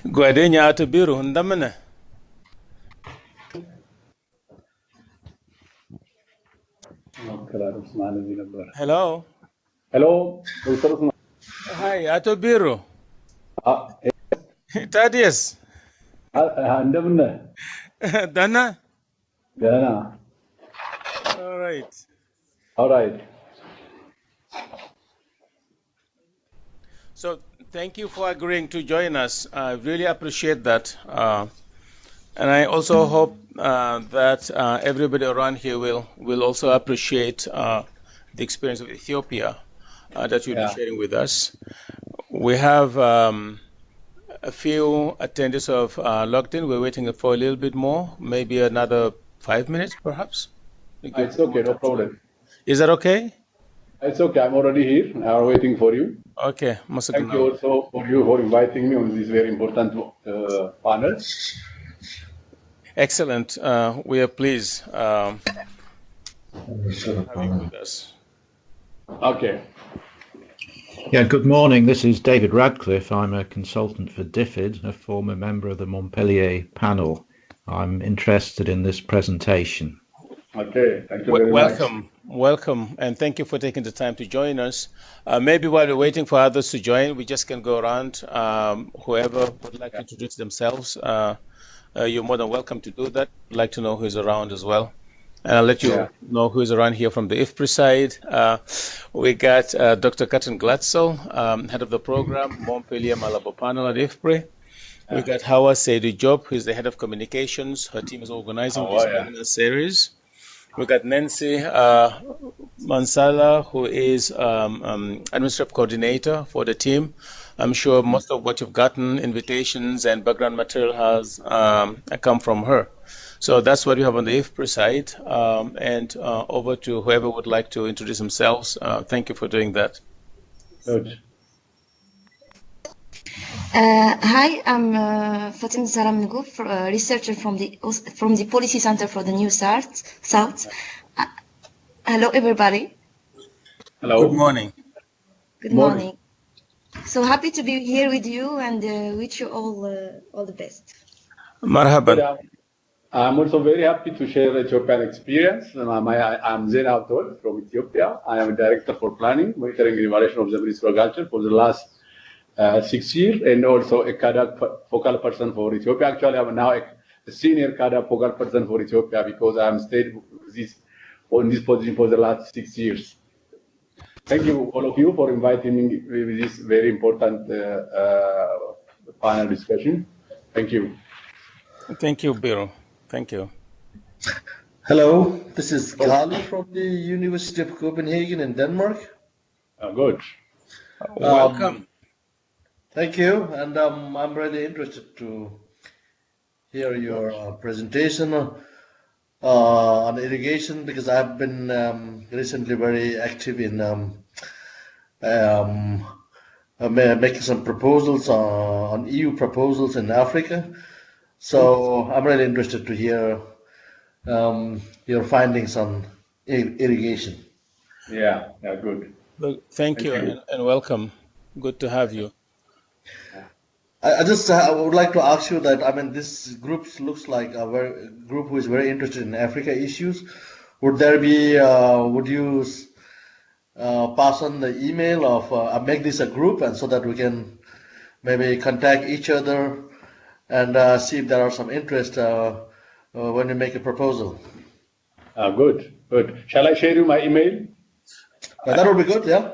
Guadenya Ato Biru, ndamana. Hello. Hello. Hi, Ato Biru. Thaddeus. Ndamana. Dana. Dana. All right. All right. So thank you for agreeing to join us. I really appreciate that. And I also hope that everybody around here will also appreciate the experience of Ethiopia that you'll be sharing with us. We have a few attendees of logged in. We're waiting for a little bit more, maybe another 5 minutes, perhaps. It's okay, no problem. Is that okay? It's okay. I'm already here. I'm waiting for you. Okay. Thank you also for inviting me on this very important panel. Excellent. We are pleased having you with us. Okay. Yeah, good morning. This is David Radcliffe. I'm a consultant for DFID, a former member of the Montpellier Panel. I'm interested in this presentation. Okay, thank you very much. Welcome, and thank you for taking the time to join us. Maybe while we're waiting for others to join, we just can go around. Whoever would like to introduce themselves, you're more than welcome to do that. I'd like to know who's around as well. And I'll let you know who's around here from the IFPRI side. We got Dr. Katin Glatzel, head of the program, Montpellier Malabo Panel at IFPRI. We got Hawa Seidu Job, who's the head of communications. Her team is organizing this webinar series. We got Nancy Mansala, who is administrative coordinator for the team. I'm sure most of what you've gotten, invitations and background material, has come from her. So that's what we have on the IFPRI side. And over to whoever would like to introduce themselves. Thank you for doing that. Good. Hi, I'm Fatim Zaram Nuguf, researcher from the Policy Center for the New South. Hello, everybody. Hello. Good morning. Good morning. So happy to be here with you and wish you all the best. Marhaban. I'm also very happy to share Ethiopian experience. I'm Zena Habtewold from Ethiopia. I am a director for planning, monitoring, and evaluation of the Ministry of Agriculture for the last 6 years, and also a CAADP focal person for Ethiopia. Actually, I'm now a senior CAADP focal person for Ethiopia because I am stayed on this position for the last 6 years. Thank you, all of you, for inviting me with this very important panel discussion. Thank you. Thank you, Biru. Thank you. Hello, this is Gali from the University of Copenhagen in Denmark. Good. Welcome. Thank you, and I'm really interested to hear your presentation on irrigation, because I've been recently very active in making some proposals on EU proposals in Africa. So I'm really interested to hear your findings on irrigation. Yeah, good. Thank you and welcome. Good to have you. I would like to ask you that, I mean, this group looks like a group who is very interested in Africa issues. Would there be, would you pass on the email of make this a group, and so that we can maybe contact each other and see if there are some interest when you make a proposal? Good. Shall I share you my email? That would be good, yeah.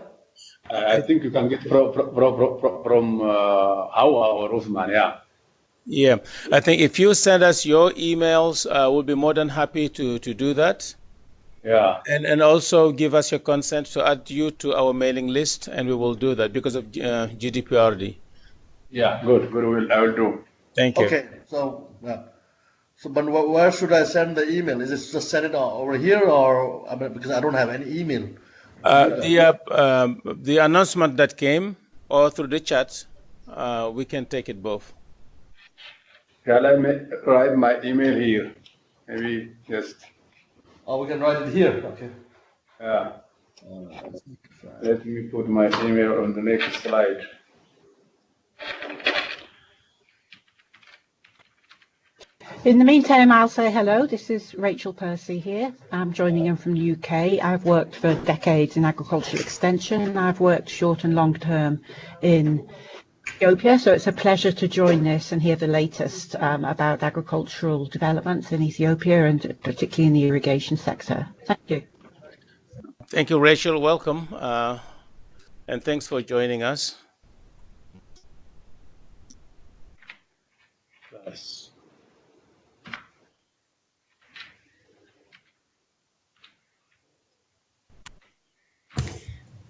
I think you can get from Hawa or Osman, yeah. Yeah, I think if you send us your emails, we'll be more than happy to do that. Yeah. And also give us your consent to add you to our mailing list, and we will do that because of GDPRD. Yeah, good. I will do. Thank you. Okay, so but where should I send the email? Is it just send it over here, or, I mean, because I don't have any email? The announcement that came, or through the chat, we can take it both. Shall I write my email here? Maybe just. Oh, we can write it here. Okay. Yeah. Let me put my email on the next slide. In the meantime, I'll say hello. This is Rachel Percy here. I'm joining in from the UK. I've worked for decades in agricultural extension, and I've worked short and long term in Ethiopia, so it's a pleasure to join this and hear the latest about agricultural developments in Ethiopia and particularly in the irrigation sector. Thank you. Thank you, Rachel. Welcome, and thanks for joining us. Yes.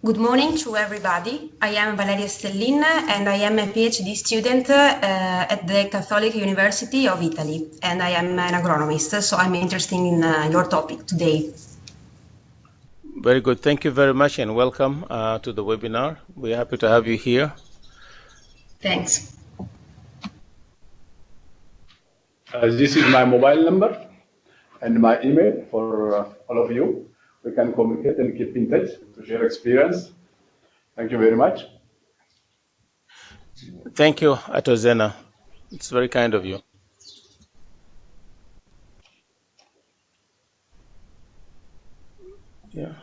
Good morning to everybody. I am Valeria Stellin and I am a PhD student at the Catholic University of Italy, and I am an agronomist, so I'm interested in your topic today. Very good. Thank you very much and welcome to the webinar. We're happy to have you here. Thanks. This is my mobile number and my email for all of you. We can communicate and keep in touch to share experience. Thank you very much. Thank you, Ato Zena. It's very kind of you. Yeah.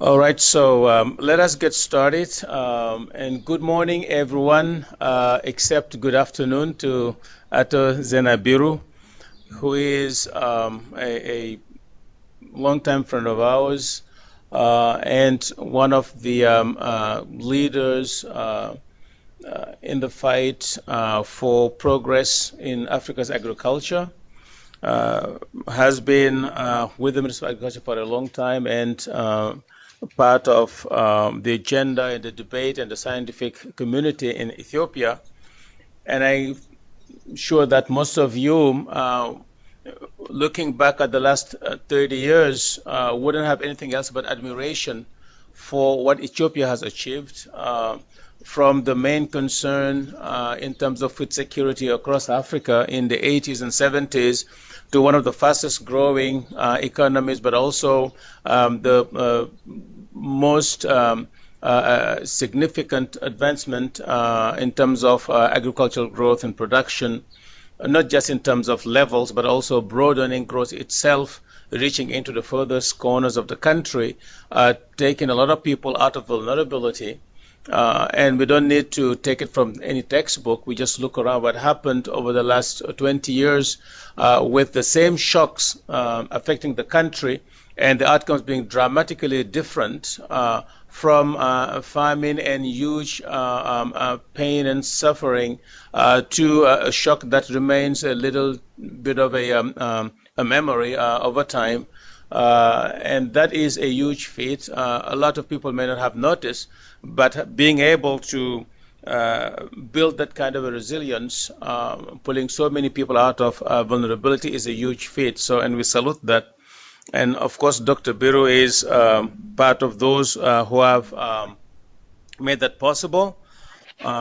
All right, so let us get started. And good morning, everyone, except good afternoon to Ato Zena Biru, who is a longtime friend of ours and one of the leaders in the fight for progress in Africa's agriculture. Has been with the Ministry of Agriculture for a long time and part of the agenda and the debate and the scientific community in Ethiopia. And I'm sure that most of you, looking back at the last 30 years, wouldn't have anything else but admiration for what Ethiopia has achieved, from the main concern in terms of food security across Africa in the 80s and 70s to one of the fastest growing economies, but also the most significant advancement in terms of agricultural growth and production, not just in terms of levels, but also broadening growth itself, reaching into the furthest corners of the country, taking a lot of people out of vulnerability. And we don't need to take it from any textbook. We just look around what happened over the last 20 years with the same shocks affecting the country and the outcomes being dramatically different from famine and huge pain and suffering to a shock that remains a little bit of a memory over time. And that is a huge feat. A lot of people may not have noticed, but being able to build that kind of a resilience, pulling so many people out of vulnerability is a huge feat. So, and we salute that. And of course, Dr. Biru is part of those who have made that possible.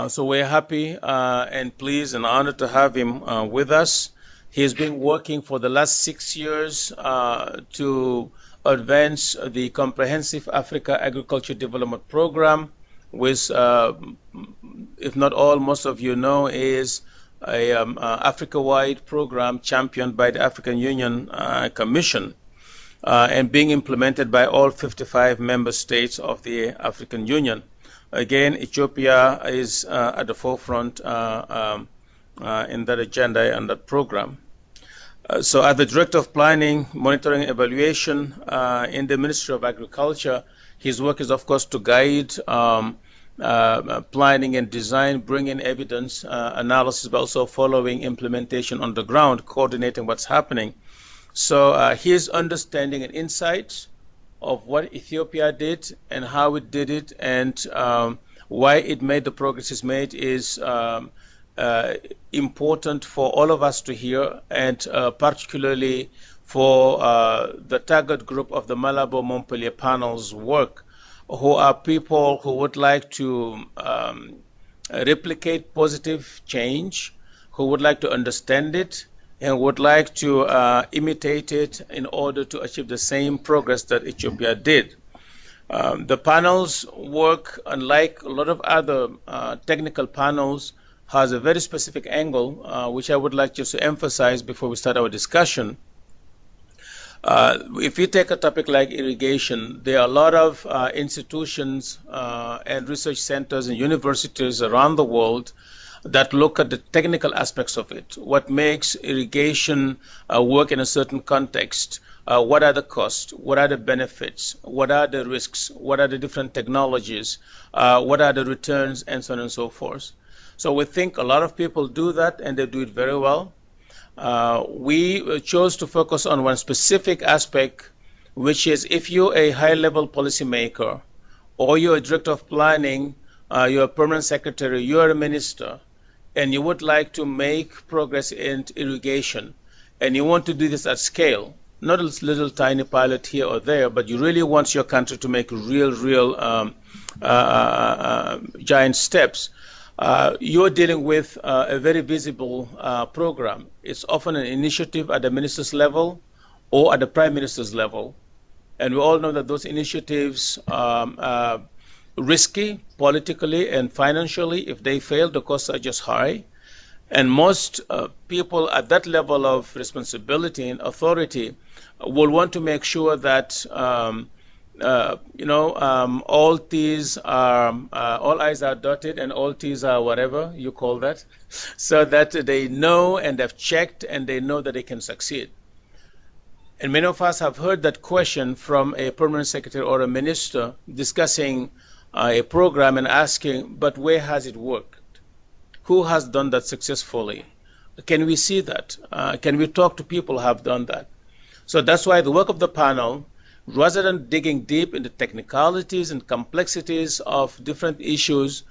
So we're happy and pleased and honored to have him with us. He's been working for the last 6 years to advance the Comprehensive Africa Agriculture Development Program, which, if not all, most of you know, is a Africa-wide program championed by the African Union Commission and being implemented by all 55 member states of the African Union. Again, Ethiopia is at the forefront in that agenda and that program. So as the Director of Planning, Monitoring and Evaluation in the Ministry of Agriculture, his work is, of course, to guide planning and design, bringing evidence, analysis, but also following implementation on the ground, coordinating what's happening. So his understanding and insights of what Ethiopia did and how it did it and why it made the progress it's made is important for all of us to hear, and particularly for the target group of the Malabo Montpellier Panel's work, who are people who would like to replicate positive change, who would like to understand it, and would like to imitate it in order to achieve the same progress that Ethiopia did. The panels work, unlike a lot of other technical panels, has a very specific angle, which I would like just to emphasize before we start our discussion. If you take a topic like irrigation, there are a lot of institutions and research centers and universities around the world that look at the technical aspects of it. What makes irrigation work in a certain context? What are the costs? What are the benefits? What are the risks? What are the different technologies? What are the returns? And so on and so forth. So we think a lot of people do that, and they do it very well. We chose to focus on one specific aspect, which is if you're a high-level policymaker, or you're a director of planning, you're a permanent secretary, you're a minister, and you would like to make progress in irrigation, and you want to do this at scale, not a little tiny pilot here or there, but you really want your country to make real giant steps, you're dealing with a very visible program. It's often an initiative at the minister's level or at the prime minister's level. And we all know that those initiatives are risky politically and financially. If they fail, the costs are just high. And most people at that level of responsibility and authority will want to make sure that all T's are, all I's are dotted and all T's are whatever you call that, so that they know and have checked and they know that they can succeed. And many of us have heard that question from a permanent secretary or a minister discussing a program and asking, but where has it worked? Who has done that successfully? Can we see that? Can we talk to people who have done that? So that's why the work of the panel, rather than digging deep into technicalities and complexities of different issues,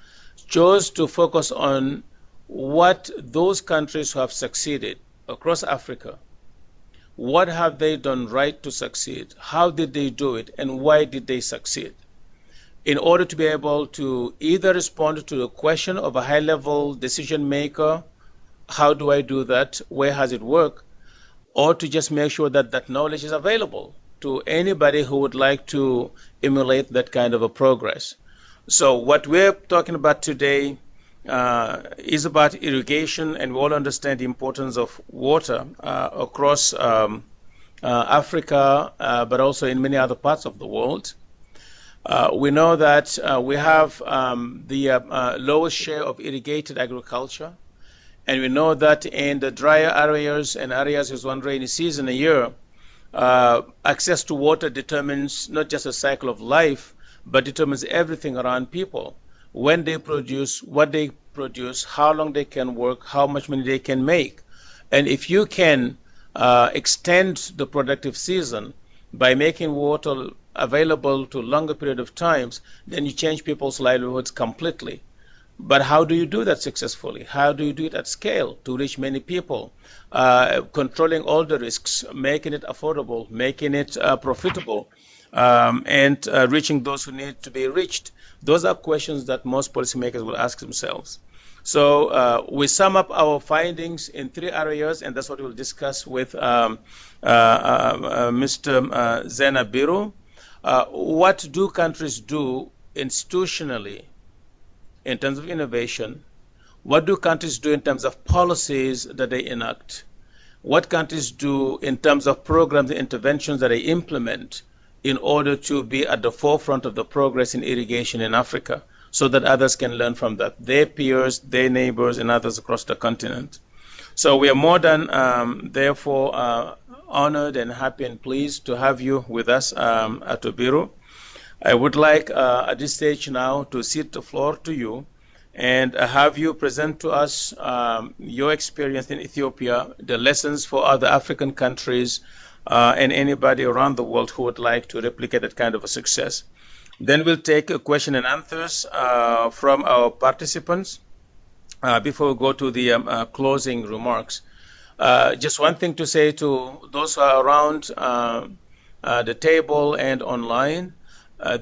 chose to focus on what those countries who have succeeded across Africa, what have they done right to succeed? How did they do it? And why did they succeed? In order to be able to either respond to the question of a high-level decision maker, how do I do that? Where has it worked? Or to just make sure that that knowledge is available to anybody who would like to emulate that kind of a progress. So what we're talking about today is about irrigation, and we all understand the importance of water across Africa, but also in many other parts of the world. We know that we have the lowest share of irrigated agriculture, and we know that in the drier areas and areas with one rainy season a year, access to water determines not just a cycle of life, but determines everything around people. When they produce, what they produce, how long they can work, how much money they can make. And if you can extend the productive season by making water available to a longer period of times, then you change people's livelihoods completely. But how do you do that successfully? How do you do it at scale to reach many people? Controlling all the risks, making it affordable, making it profitable, and reaching those who need to be reached. Those are questions that most policymakers will ask themselves. So we sum up our findings in 3 areas, and that's what we'll discuss with Mr. Zena Biru. What do countries do institutionally in terms of innovation? What do countries do in terms of policies that they enact? What countries do in terms of programs and interventions that they implement in order to be at the forefront of the progress in irrigation in Africa, so that others can learn from that, their peers, their neighbors, and others across the continent. So we are more than, therefore, honored and happy and pleased to have you with us at Biru. I would like at this stage now to cede the floor to you and have you present to us your experience in Ethiopia, the lessons for other African countries, and anybody around the world who would like to replicate that kind of a success. Then we'll take a question and answers from our participants before we go to the closing remarks. Just one thing to say to those who are around the table and online.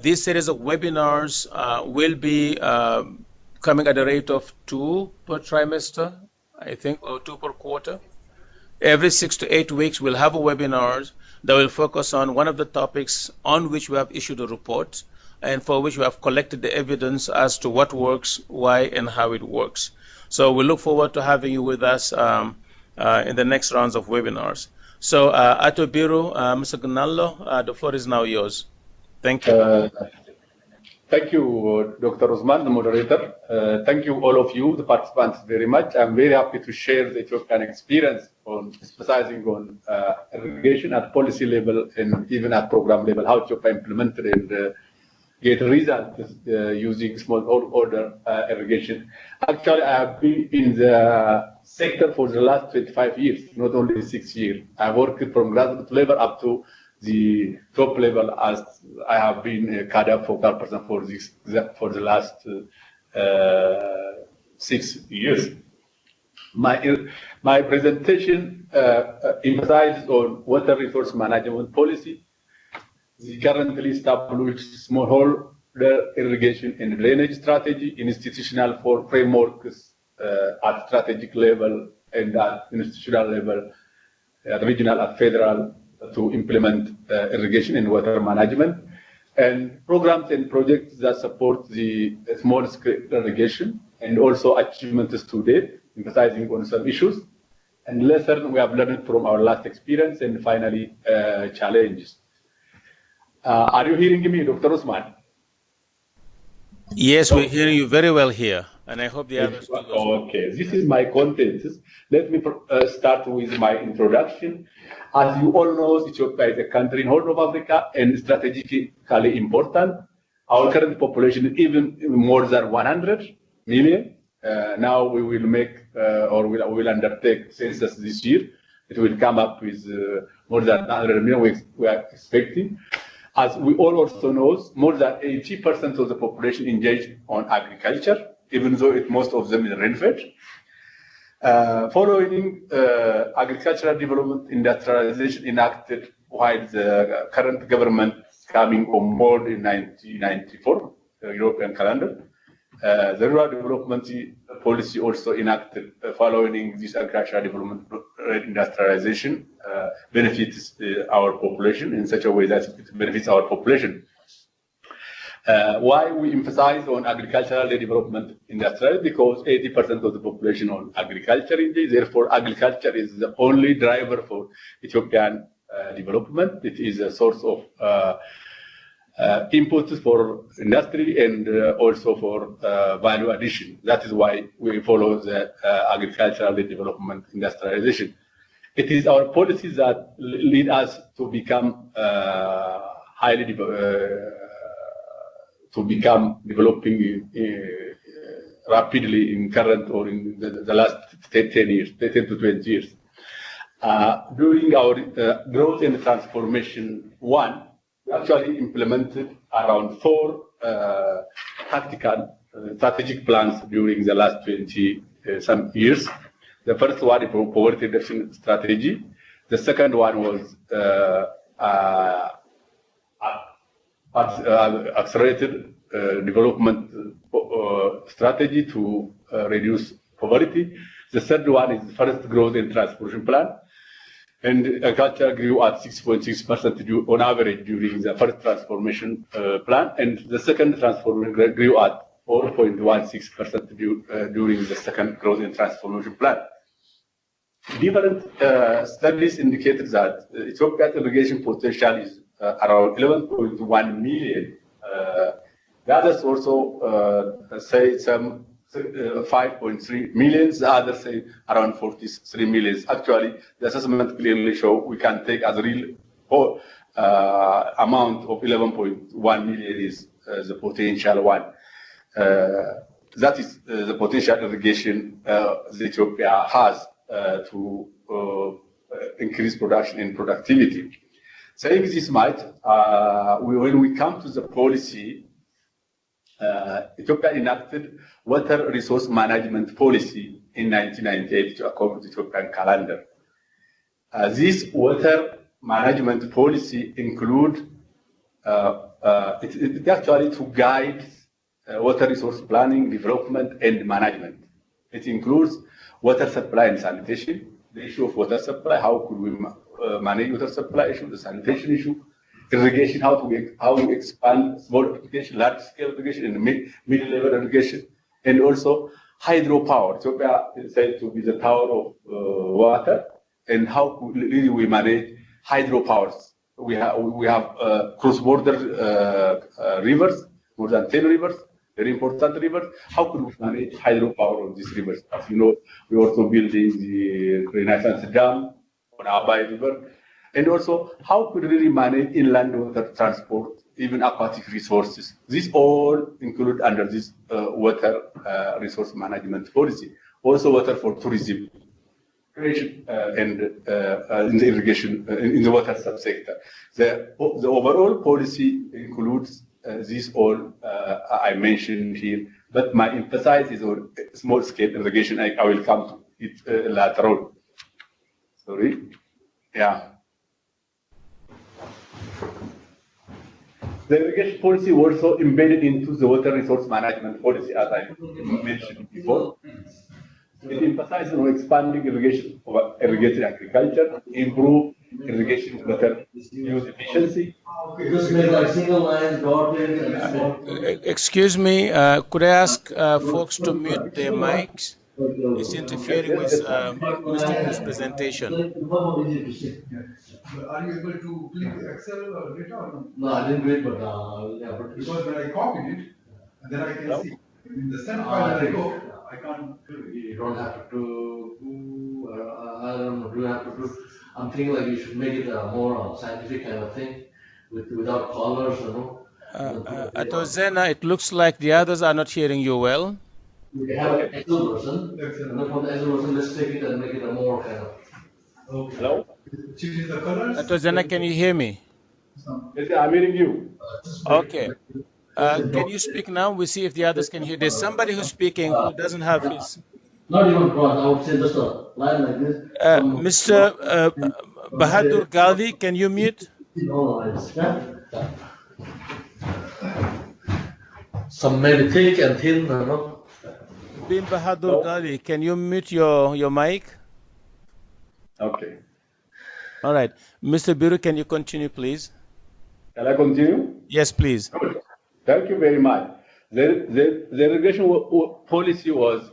This series of webinars will be coming at a rate of 2 per trimester, I think, or 2 per quarter. Every 6 to 8 weeks, we'll have a webinar that will focus on one of the topics on which we have issued a report. and for which we have collected the evidence as to what works, why, and how it works. So we look forward to having you with us in the next rounds of webinars. So Ato Biru, Mr. Gunallo, the floor is now yours. Thank you. Thank you, Dr. Osman, the moderator. Thank you, all of you, the participants, very much. I'm very happy to share the Ethiopian experience on emphasizing on irrigation at policy level and even at program level, how Ethiopia implemented and get results using small order irrigation. Actually, I have been in the sector for the last 25 years, not only 6 years. I worked from grassroots level up to the top level, as I have been a CAADP focal person for the last 6 years. My presentation emphasizes on water resource management policy, the currently established smallholder irrigation and drainage strategy, institutional frameworks at strategic level and at institutional level, at regional, at federal, to implement irrigation and water management, and programs and projects that support the small-scale irrigation, and also achievements to date, emphasizing on some issues, and lessons we have learned from our last experience, and finally, challenges. Are you hearing me, Dr. Osman? Yes, we're hearing you very well here, and I hope the others do as well. Okay, this is my content. Let me start with my introduction. As you all know, Ethiopia is a country in Horn of Africa and strategically important. Our current population is even more than 100 million. Now we will make or we will undertake census this year. It will come up with more than 100 million we are expecting. As we all also know, more than 80% of the population engaged on agriculture, even though most of them is rain-fed. Following agricultural development industrialization enacted while the current government coming on board in 1994, the European calendar, the rural development policy also enacted following this agricultural development industrialization benefits our population in such a way that it benefits our population. Why we emphasize on agricultural development industrial? Because 80% of the population on agriculture, therefore agriculture is the only driver for Ethiopian development. It is a source of inputs for industry and also for value addition. That is why we follow the agricultural development industrialization. It is our policies that lead us to become developing rapidly in current or in the last 10 years, 10 to 20 years. During our growth and transformation one, we actually implemented around 4 tactical strategic plans during the last 20 some years. The first one is poverty reduction strategy. The second one was accelerated development strategy to reduce poverty. The third one is the first growth and transformation plan. And agriculture grew at 6.6% on average during the first transformation plan. And the second transformation grew at 4.16% during the second growth and transformation plan. Different studies indicated that Ethiopia's irrigation potential is around 11.1 million. The others also say some 5.3 million. The others say around 43 million. Actually, the assessment clearly show we can take as a real amount of 11.1 million is the potential one. That is the potential irrigation the Ethiopia has to increase production and productivity. Saying this much, when we come to the policy, Ethiopia enacted water resource management policy in 1998 according to Ethiopian calendar. This water management policy include it actually to guide water resource planning, development, and management. It includes water supply and sanitation, the issue of water supply, how could we manage water supply issue, the sanitation issue, irrigation, how we expand small irrigation, large scale irrigation, and middle level irrigation, and also hydropower. Ethiopia is said to be the tower of water, and how really we manage hydropowers. We have cross-border rivers, more than 10 rivers, very important rivers. How could we manage hydropower on these rivers? As you know, we're also building the Renaissance Dam on Abai River. And also, how could we really manage inland water transport, even aquatic resources? These all include under this water resource management policy. Also, water for tourism, and in the irrigation, in the water subsector. The overall policy includes these all I mentioned here, but my emphasis is on small scale irrigation. I will come to it later on. Sorry. Yeah. The irrigation policy also embedded into the water resource management policy, as I mentioned before. It emphasizes on expanding irrigation of irrigated agriculture, improve irrigation water use efficiency. Just make like single line, dotted. Excuse me, could I ask folks to mute their mics? It's interfering with Mr. Biru's presentation. Are you able to click Excel data or no? No, I didn't do it, but yeah, but because when I copied it, and then I can see in the send file that I go, I can't. You don't have to do. I don't know. Do you have to do? I'm thinking like you should make it a more scientific kind of thing, without colors, you know. At Zena, it looks like the others are not hearing you well. We have an Excel version, and then from the Excel version, let's take it and make it a more kind of. Okay. Hello? Change the colors. At Zena, can you hear me? Yes, I'm hearing you. Okay. Can you speak now? We see if the others can hear. There's somebody who's speaking who doesn't have his. Not even cross. I would say just a line like this. Mr. Bahadur Gali, can you mute? Some maybe thick and thin, no? Bin Bahadur Gali, can you mute your mic? Okay. All right. Mr. Biru, can you continue, please? Can I continue? Yes, please. Thank you very much. The irrigation policy was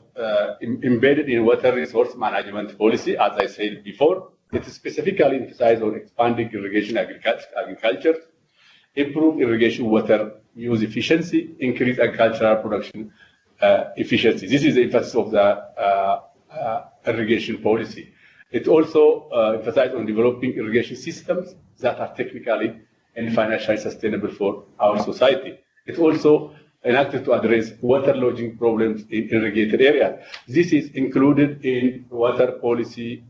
embedded in water resource management policy, as I said before. It specifically emphasized on expanding irrigation agriculture, improve irrigation water use efficiency, increase agricultural production efficiency. This is the emphasis of the irrigation policy. It also emphasized on developing irrigation systems that are technically and financially sustainable for our society. It also enacted to address water lodging problems in irrigated areas. This is included in water policy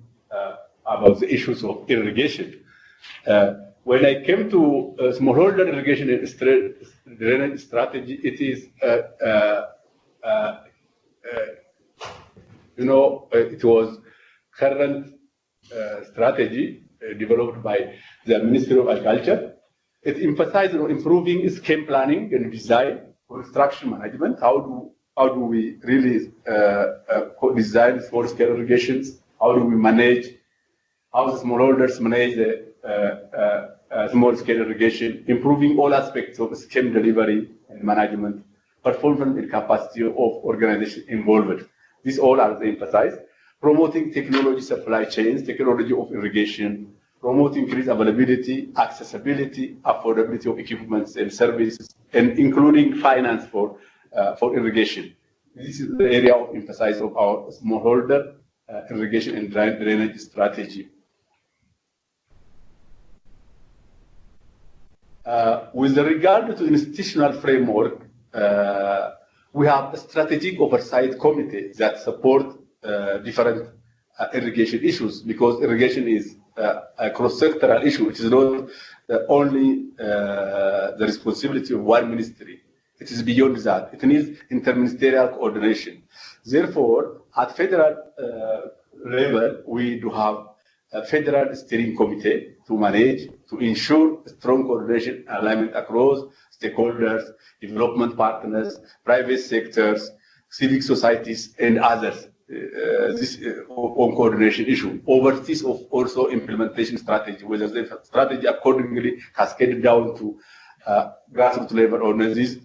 about the issues of irrigation. When I came to smallholder irrigation and drainage strategy, it is, it was current strategy developed by the Ministry of Agriculture. It emphasized on improving scheme planning and design, construction management. How do we really design small-scale irrigations? How do we manage? How the smallholders manage the small-scale irrigation? Improving all aspects of scheme delivery and management, performance and capacity of organization involved. These all are emphasized. Promoting technology supply chains, technology of irrigation, promoting increased availability, accessibility, affordability of equipment and services, and including finance for irrigation. This is the area of emphasis of our smallholder irrigation and drainage strategy. With regard to institutional framework, we have a strategic oversight committee that support different irrigation issues, because irrigation is a cross-sectoral issue. It is not only the responsibility of one ministry. It is beyond that. It needs interministerial coordination. Therefore, at federal level, we do have a federal steering committee to manage, to ensure strong coordination and alignment across stakeholders, development partners, private sectors, civic societies, and others. on coordination issue, oversees of also implementation strategy, whether the strategy accordingly cascaded down to grassroots level organizations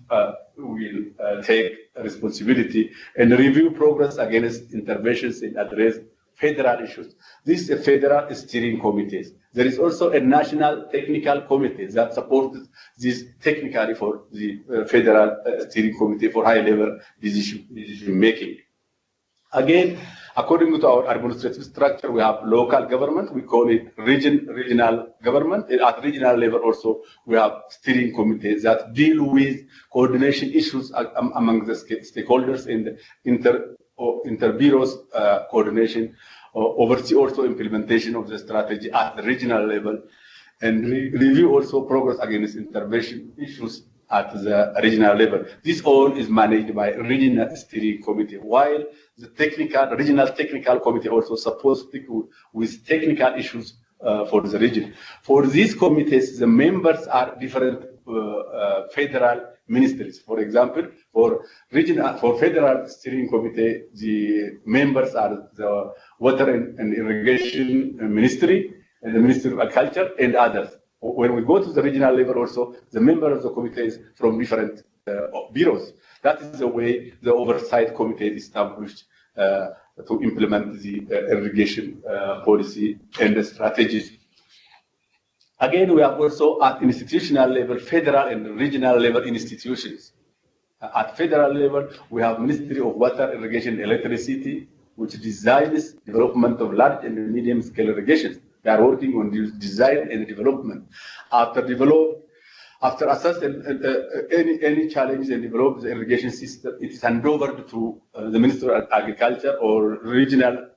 will take responsibility and review progress against interventions and address federal issues. This is a federal steering committees. There is also a national technical committee that supports this technically for the federal steering committee for high-level decision making. Again, according to our administrative structure, we have local government, we call it regional government. And at regional level also, we have steering committees that deal with coordination issues among the stakeholders in the inter-bureaus coordination, oversee also implementation of the strategy at the regional level, and review also progress against intervention issues at the regional level. This all is managed by regional steering committee, while the regional technical committee also supposed to deal with technical issues for the region. For these committees, the members are different federal ministries. For example, for federal steering committee, the members are the Water and Irrigation Ministry and the Ministry of Agriculture and others. When we go to the regional level also, the members of the committees from different bureaus. That is the way the oversight committee is established to implement the irrigation policy and the strategies. Again, we have also at institutional level, federal and regional level institutions. At federal level, we have Ministry of Water, Irrigation, and Electricity, which designs development of large and medium scale irrigations. They are working on design and development. After assessing any challenge and develop the irrigation system, it is handed over to the Ministry of Agriculture or regional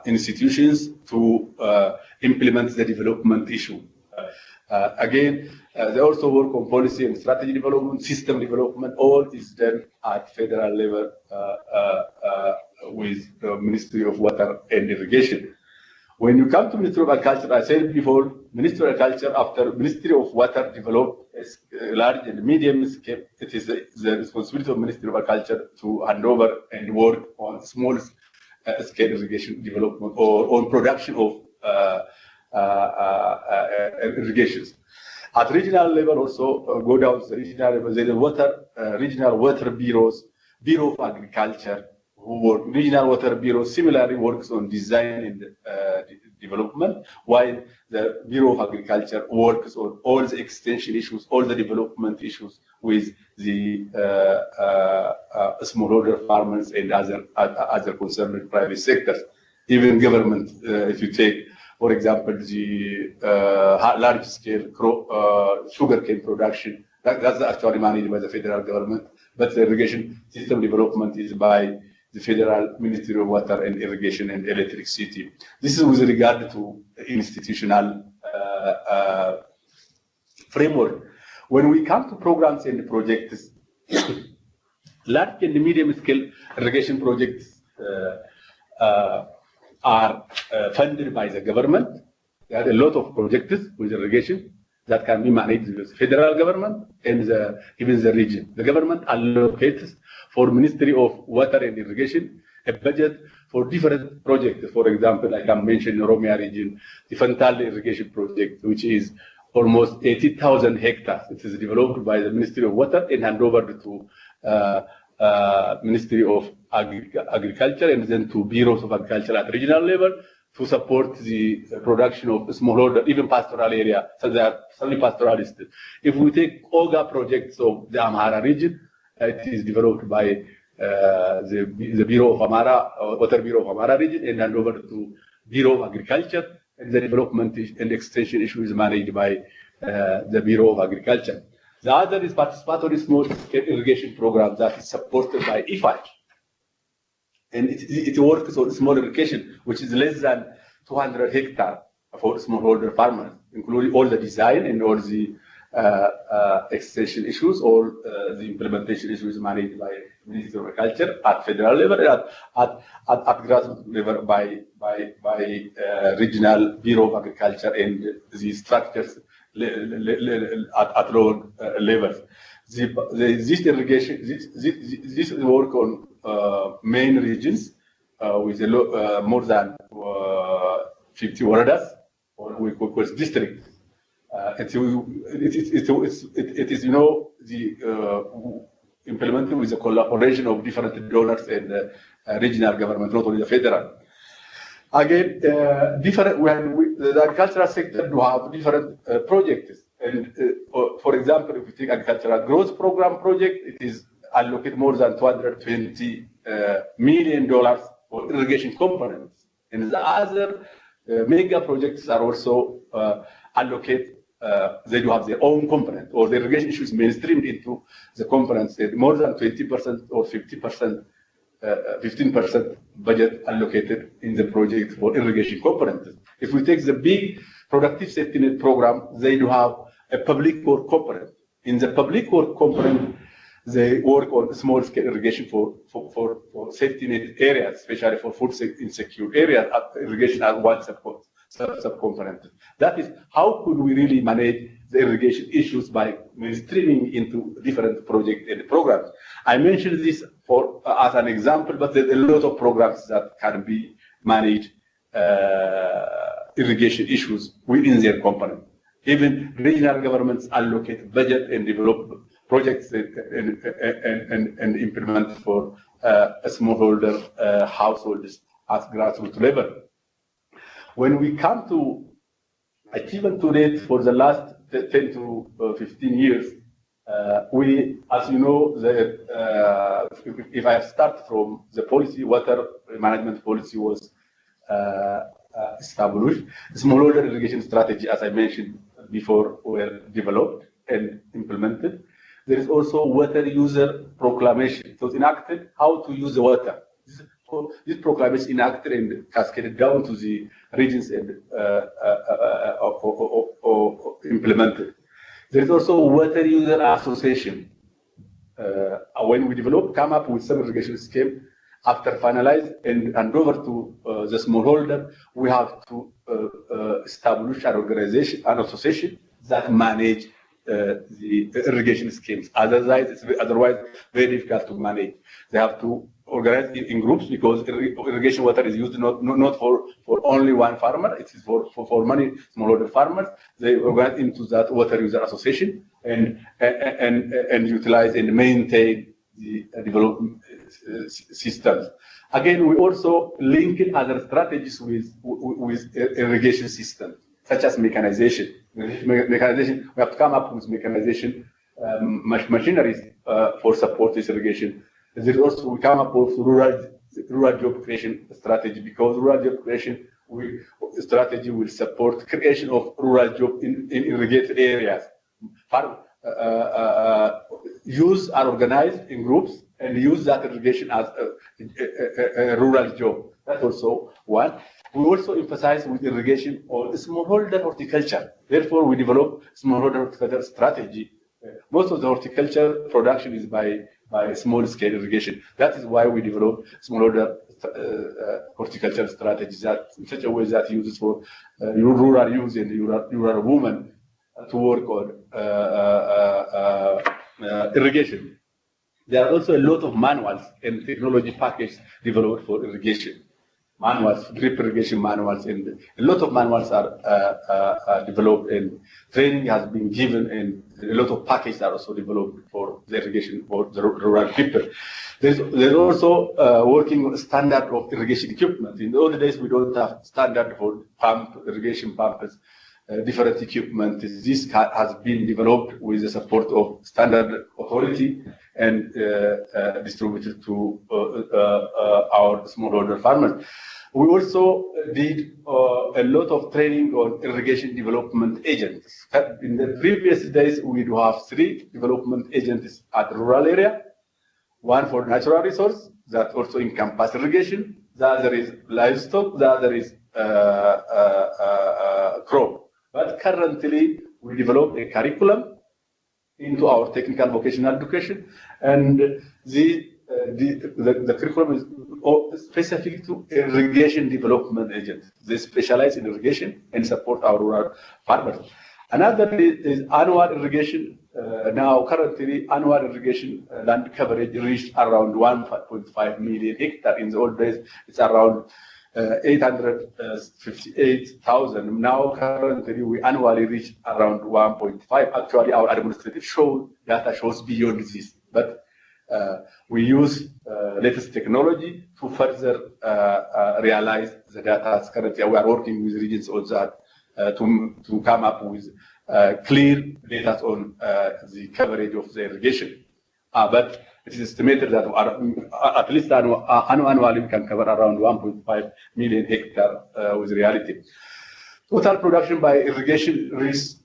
institutions to implement the development issue. Again, they also work on policy and strategy development, system development. All is done at federal level with the Ministry of Water and Irrigation. When you come to Ministry of Agriculture, I said before, Ministry of Agriculture, after Ministry of Water develop large and medium scale, it is the responsibility of Ministry of Agriculture to hand over and work on small scale irrigation development or on production of irrigations. At regional level also, go down to the regional level, there is regional water bureaus, Bureau of Agriculture, who work, regional water bureau similarly works on design and development, while the Bureau of Agriculture works on all the extension issues, all the development issues with the smallholder farmers and other concerned private sectors. Even government, if you take, for example, the large-scale sugarcane production, that's actually managed by the federal government, but the irrigation system development is by the Federal Ministry of Water and Irrigation and Electricity. This is with regard to institutional framework. When we come to programs and projects, large and medium scale irrigation projects are funded by the government. There are a lot of projects with irrigation that can be managed with the federal government and even the region. The government allocates for Ministry of Water and Irrigation a budget for different projects. For example, I can mention the Oromia region, the Fantale irrigation project, which is almost 80,000 hectares. It is developed by the Ministry of Water and handed over to Ministry of Agriculture and then to bureaus of agriculture at regional level to support the production of smallholder, even pastoral area, so they are semi-pastoralist. If we take OGA projects of the Amhara region, it is developed by the Bureau of Amhara, Water Bureau of Amhara region, and handed over to Bureau of Agriculture, and the development and extension issue is managed by the Bureau of Agriculture. The other is participatory small irrigation program that is supported by IFAD. And it works on small irrigation, which is less than 200 hectares for smallholder farmers, including all the design and all the extension issues, all the implementation issues managed by Ministry of Agriculture at federal level, at grassroots level by regional Bureau of Agriculture and the structures at lower levels. This irrigation, this work on main regions with more than 50 waradas, or we call districts. It is, implemented with the collaboration of different donors and regional government, not only the federal. Again, the agricultural sector do have different projects. And for example, if we take agricultural growth program project, it is allocated more than $220 million for irrigation components. And the other mega projects are also allocated. They do have their own component, or the irrigation issue is mainstreamed into the components. More than 20% or 50%, 15% budget allocated in the project for irrigation components. If we take the big productive safety net program, they do have a public work component. In the public work component, they work on small scale irrigation for safety net areas, especially for food insecure areas. Irrigation as one subcomponent. That is, how could we really manage the irrigation issues by mainstreaming into different projects and programs? I mentioned this as an example, but there's a lot of programs that can be managed irrigation issues within their component. Even regional governments allocate budget and develop projects and implement for smallholder households at grassroots level. When we come to achievement to date for the last 10 to 15 years, we, as you know, if I start from the policy, water management policy was established. Smallholder irrigation strategy, as I mentioned before, were developed and implemented. There is also water user proclamation. It was enacted how to use the water. This proclamation enacted and cascaded down to the regions and implemented. There is also water user association. When we come up with some irrigation scheme, after finalized and hand over to the smallholder, we have to establish an organization, an association that manage the irrigation schemes. Otherwise, it's very difficult to manage. They have to organize in groups because irrigation water is used not for only one farmer. It is for many smallholder farmers. They organize into that water user association and utilize and maintain the development systems. Again, we also link other strategies with irrigation systems, such as mechanization. Mechanization, we have to come up with mechanization machineries for support this irrigation. There also we come up with rural job creation strategy, because rural job creation strategy will support creation of rural job in irrigated areas. Youth are organized in groups and use that irrigation as a rural job. That's also one. We also emphasize with irrigation on smallholder horticulture. Therefore, we develop smallholder horticulture strategy. Most of the horticulture production is by small-scale irrigation. That is why we develop smallholder horticulture strategies that in such a way that uses for rural youth and rural women to work on irrigation. There are also a lot of manuals and technology packages developed for irrigation. Manuals, drip irrigation manuals, and a lot of manuals are developed, and training has been given, and a lot of packages are also developed for the irrigation for the rural people. There's also working on standard of irrigation equipment. In the old days, we don't have standard for irrigation pumps, different equipment. This has been developed with the support of standard authority and distributed to our smallholder farmers. We also did a lot of training on irrigation development agents. In the previous days, we do have 3 development agents at the rural area. One for natural resource that also encompass irrigation. The other is livestock. The other is crop. But currently, we developed a curriculum into our technical vocational education, and the curriculum is specific to irrigation development agents. They specialize in irrigation and support our rural farmers. Another is annual irrigation now currently annual irrigation land coverage reached around 1.5 million hectares. In the old days, it's around 858,000. Now currently we annually reach around 1.5. Actually, our administrative data shows beyond this, but we use latest technology to further realize the data. Currently, we are working with regions on that to come up with clear data on the coverage of the irrigation. But it is estimated that at least annually we can cover around 1.5 million hectares with reality. Total production by irrigation reached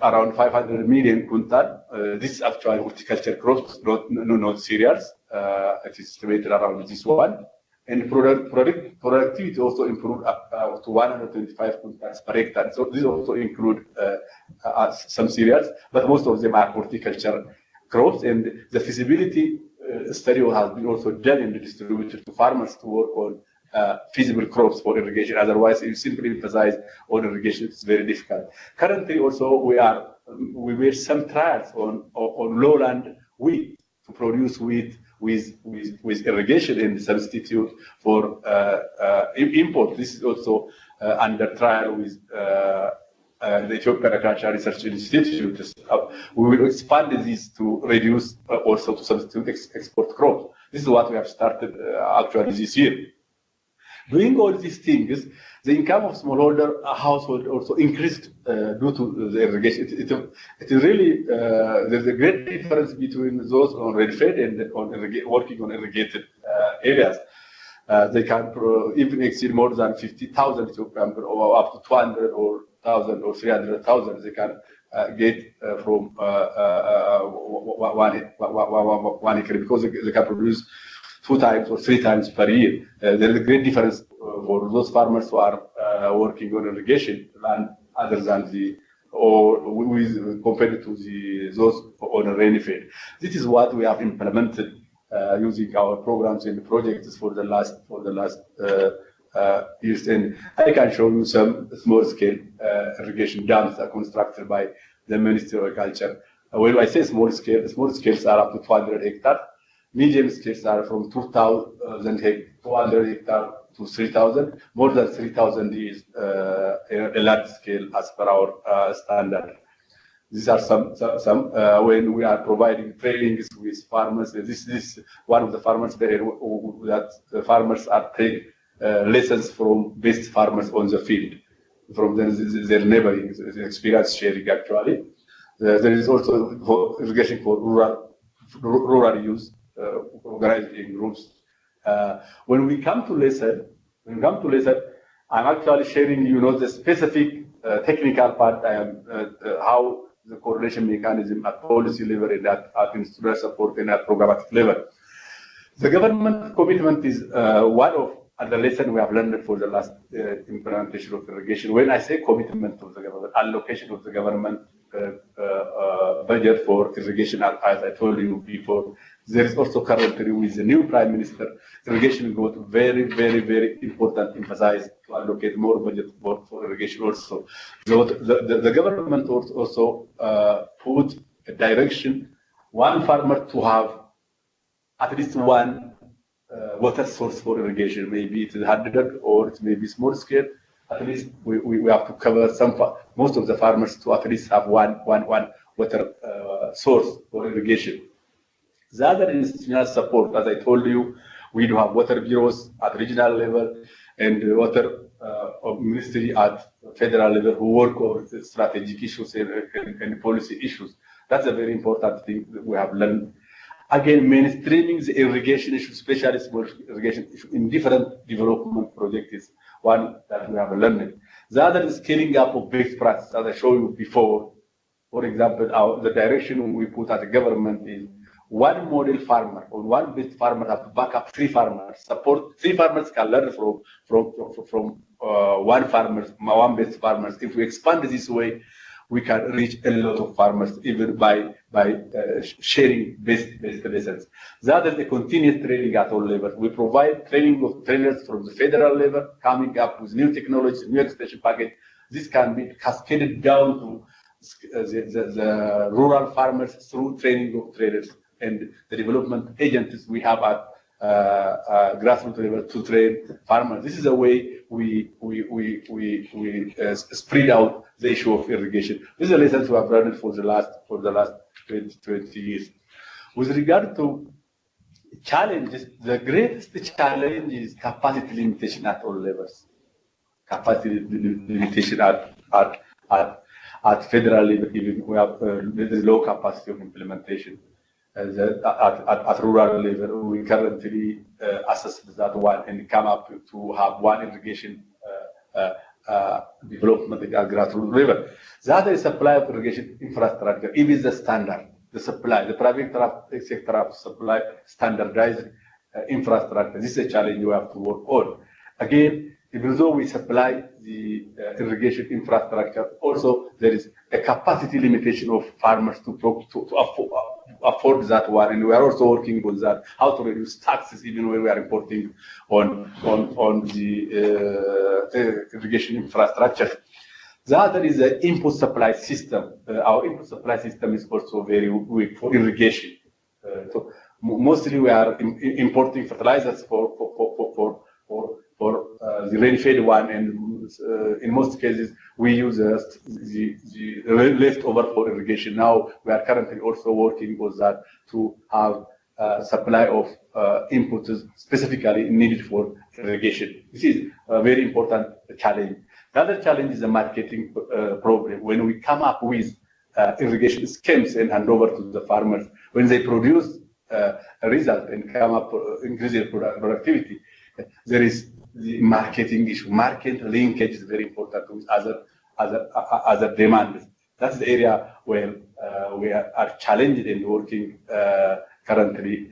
around 500 million quintal. This is actually horticulture crops, not cereals. It is estimated around this one. And productivity also improved up to 125 quintals per hectare. So these also include some cereals, but most of them are horticulture crops. And the feasibility study has been also done and distributed to farmers to work on feasible crops for irrigation. Otherwise, if you simply emphasize on irrigation, it's very difficult. Currently, also we made some trials on lowland wheat to produce wheat with irrigation and substitute for import. This is also under trial with the Ethiopian Agricultural Research Institute. We will expand this to reduce also to substitute export crops. This is what we have started actually this year. Doing all these things, the income of smallholder household also increased due to the irrigation. It is really there's a great difference between those on rainfed and working on irrigated areas. They can even exceed more than 50,000 or up to 200 or 1,000 or 300,000. They can get from one acre because they can produce 2 times or 3 times per year. There is a great difference for those farmers who are working on irrigation land other than compared to those on a rainy field. This is what we have implemented using our programs and projects for the last years. And I can show you some small-scale irrigation dams that are constructed by the Ministry of Agriculture. When I say small scales are up to 200 hectares. Medium scales are from 200 hectares to 3,000. More than 3,000 is a large scale as per our standard. These are some when we are providing trainings with farmers. This is one of the farmers there that the farmers are taking lessons from best farmers on the field, from their neighboring experience sharing actually. There is also irrigation for rural use. Organized in groups. When we come to lesson, I'm actually sharing, the specific technical part. I am how the correlation mechanism at policy level and at institutional support and at programmatic level. The government commitment is one of the lesson we have learned for the last implementation of irrigation. When I say commitment of the government, allocation of the government budget for irrigation, as I told you before, there is also currently with the new Prime Minister, irrigation got very, very, very important emphasis to allocate more budget for irrigation also. So the government also put a direction, one farmer to have at least one water source for irrigation. Maybe it is 100 or it may be small scale. At least we have to cover most of the farmers to at least have one water source for irrigation. The other institutional support, as I told you, we do have water bureaus at regional level and water ministry at federal level who work on strategic issues and policy issues. That's a very important thing that we have learned. Again, mainstreaming the irrigation issue, especially small irrigation issue, in different development projects is one that we have learned. The other is scaling up of best practices, as I showed you before. For example, the direction we put as a government is one model farmer or one best farmer have to back up 3 farmers. Support 3 farmers can learn from one best farmers. If we expand this way, we can reach a lot of farmers even by sharing best lessons. The other is the continuous training at all levels. We provide training of trainers from the federal level, coming up with new technologies, new extension package. This can be cascaded down to the rural farmers through training of traders and the development agencies we have at grassroots level to train farmers. This is a way we spread out the issue of irrigation. This is a lesson we have learned for the last 20 years. With regard to challenges, the greatest challenge is capacity limitation at all levels. Capacity limitation at federal level, even we have very low capacity of implementation. At rural level, we currently assess that one and come up to have one irrigation development at grassroots level. The other is supply of irrigation infrastructure. If it's the standard, the supply, the private sector have supply standardized infrastructure. This is a challenge we have to work on. Again, even though we supply the irrigation infrastructure, also there is a capacity limitation of farmers to afford that one, and we are also working on that, how to reduce taxes even when we are importing on the irrigation infrastructure. The other is the input supply system. Our input supply system is also very weak for irrigation. So mostly we are importing fertilizers for the rain-fed one, and in most cases we use the leftover for irrigation. Now we are currently also working on that to have supply of inputs specifically needed for irrigation. This is a very important challenge. The other challenge is the marketing problem. When we come up with irrigation schemes and hand over to the farmers, when they produce a result and come up increase their productivity, there is the marketing issue. Market linkage is very important with other demands. That's the area where we are challenged and working currently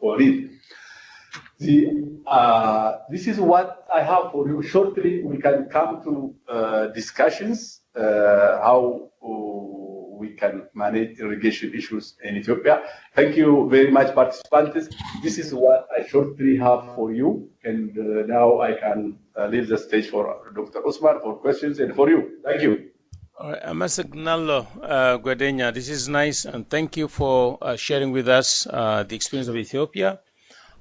on it. This is what I have for you. Shortly, we can come to discussions how we can manage irrigation issues in Ethiopia. Thank you very much, participants. This is what I shortly have for you, and now I can leave the stage for Dr. Osman for questions and for you. Thank you. All right, Amasagnalo Guadenya, this is nice, and thank you for sharing with us the experience of Ethiopia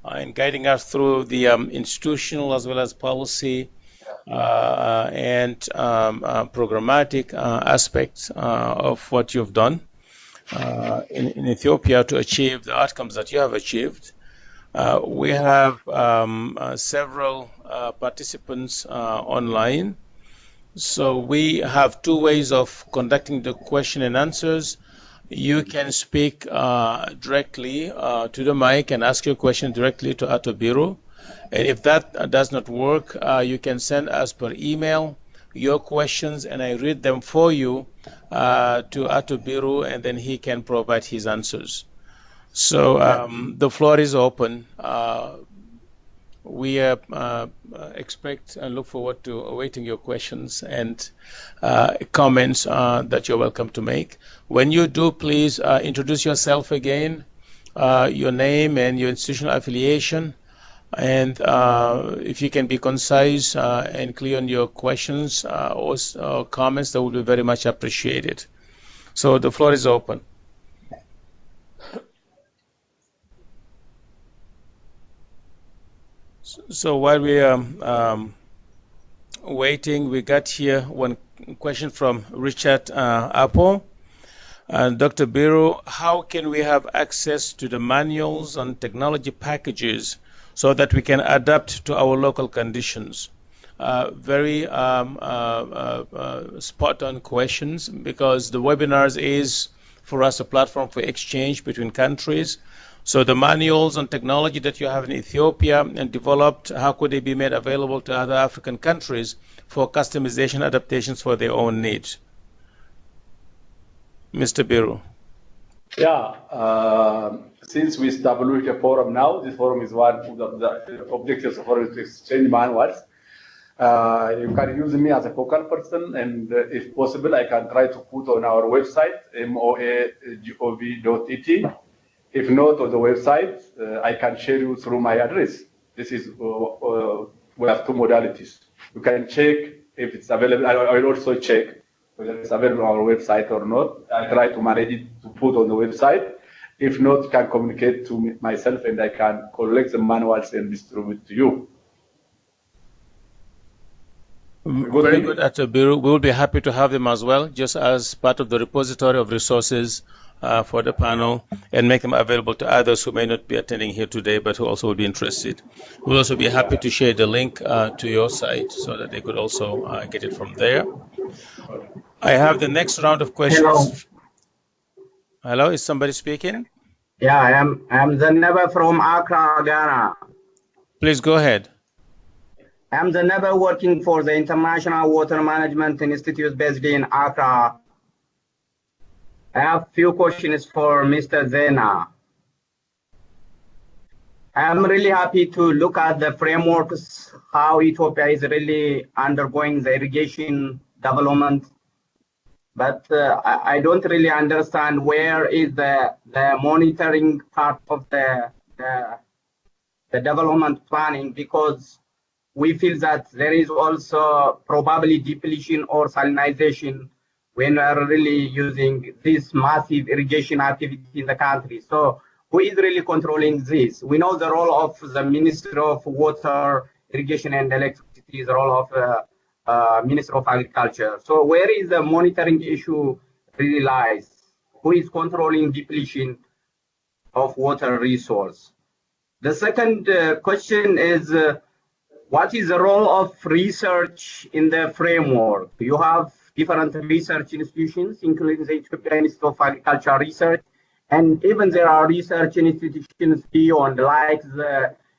and guiding us through the institutional as well as policy and programmatic aspects of what you've done in Ethiopia to achieve the outcomes that you have achieved. We have several participants online. So we have two ways of conducting the question and answers. You can speak directly to the mic and ask your question directly to Ato Biru. And if that does not work, you can send us per email your questions, and I read them for you to Ato Biru, and then he can provide his answers. So the floor is open. We expect and look forward to awaiting your questions and comments that you're welcome to make. When you do, please introduce yourself again, your name and your institutional affiliation, and if you can be concise and clear on your questions or comments, that would be very much appreciated. So the floor is open. So while we are waiting, we got here one question from Richard Apple. Dr. Biru, how can we have access to the manuals and technology packages so that we can adapt to our local conditions? Very spot-on questions, because the webinars is for us a platform for exchange between countries. So the manuals and technology that you have in Ethiopia and developed, how could they be made available to other African countries for customization adaptations for their own needs? Mr. Biru. Yeah, since we established a forum now, this forum is one of the objectives of the forum is to exchange manuals. You can use me as a focal person, and if possible, I can try to put on our website, moagov.et. If not on the website, I can share you through my address. This is, we have two modalities. You can check if it's available. I will also check whether it's available on our website or not. I try to manage it to put on the website. If not, you can communicate to myself and I can collect the manuals and distribute to you. Very good, Dr. Biru. We will be happy to have them as well, just as part of the repository of resources for the panel, and make them available to others who may not be attending here today, but who also will be interested. We'll also be happy to share the link to your site so that they could also get it from there. I have the next round of questions. Hello, is somebody speaking? Yeah, I'm Zena from Accra, Ghana. Please go ahead. I'm Zena working for the International Water Management Institute based in Accra. I have a few questions for Mr. Zena. I'm really happy to look at the frameworks, how Ethiopia is really undergoing the irrigation development. But I don't really understand where is the monitoring part of the development planning, because we feel that there is also probably depletion or salinization when we are really using this massive irrigation activity in the country. So who is really controlling this? We know the role of the Ministry of Water, Irrigation and Electricity is the role of Minister of Agriculture. So where is the monitoring issue really lies? Who is controlling depletion of water resource? The second question is, what is the role of research in the framework? You have different research institutions, including the Ethiopian Institute of Agricultural Research, and even there are research institutions beyond, like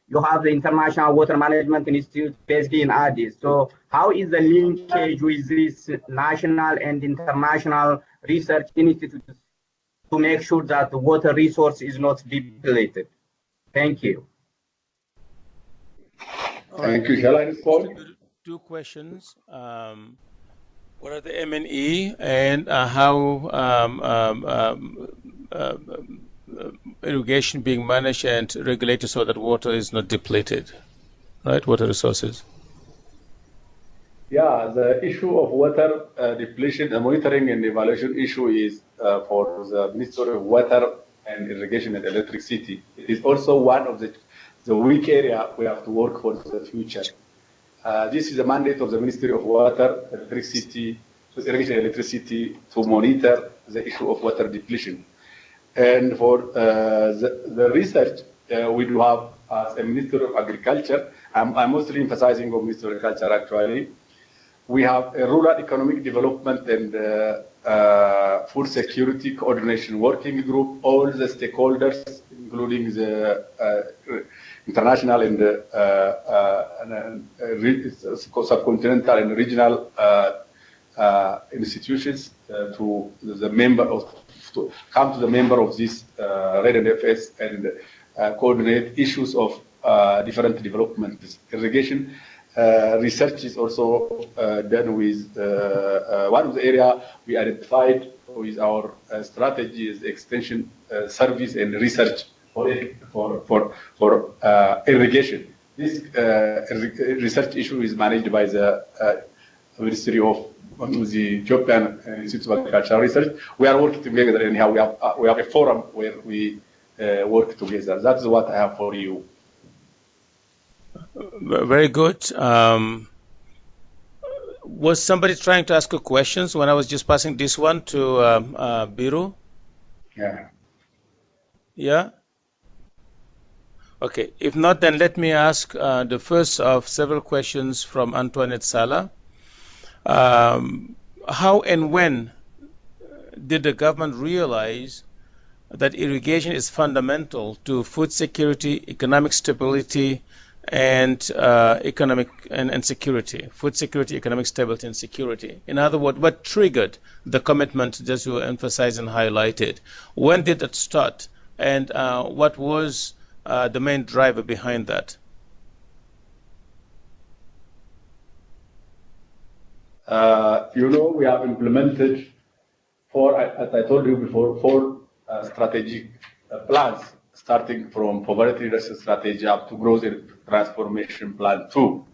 you have the International Water Management Institute based in Addis. So how is the linkage with these national and international research institutes to make sure that the water resource is not depleted? Thank you. Thank you. Shall I respond? Two questions. What are the M&E and how irrigation being managed and regulated so that water is not depleted, right? Water resources. Yeah, the issue of water depletion, the monitoring and evaluation issue is for the Ministry of Water and Irrigation and Electricity. It is also one of the weak area we have to work for the future. This is the mandate of the Ministry of Water, Electricity, Irrigation and Electricity to monitor the issue of water depletion. And for the research, we do have as a Ministry of Agriculture, I'm mostly emphasizing on Ministry of Agriculture actually. We have a Rural Economic Development and Food Security Coordination Working Group, all the stakeholders, including the international and subcontinental and regional institutions to the member of to come to the member of this REDNFS and coordinate issues of different developments. Irrigation research is also done with one of the area we identified with our strategy is extension service and research for irrigation. This research issue is managed by the Ministry of the Ethiopian Institute of Agricultural Research. We are working together, and we have a forum where we work together. That's what I have for you. Very good. Was somebody trying to ask a questions when I was just passing this one to Biru? Yeah. Yeah? Okay. If not, then let me ask the first of several questions from Antoinette Sala. How and when did the government realize that irrigation is fundamental to food security, economic stability, and economic and security? Food security, economic stability, and security. In other words, what triggered the commitment that you emphasized and highlighted? When did it start? And what was the main driver behind that? We have implemented as I told you before, 4 strategic plans, starting from poverty reduction strategy up to growth and transformation plan 2.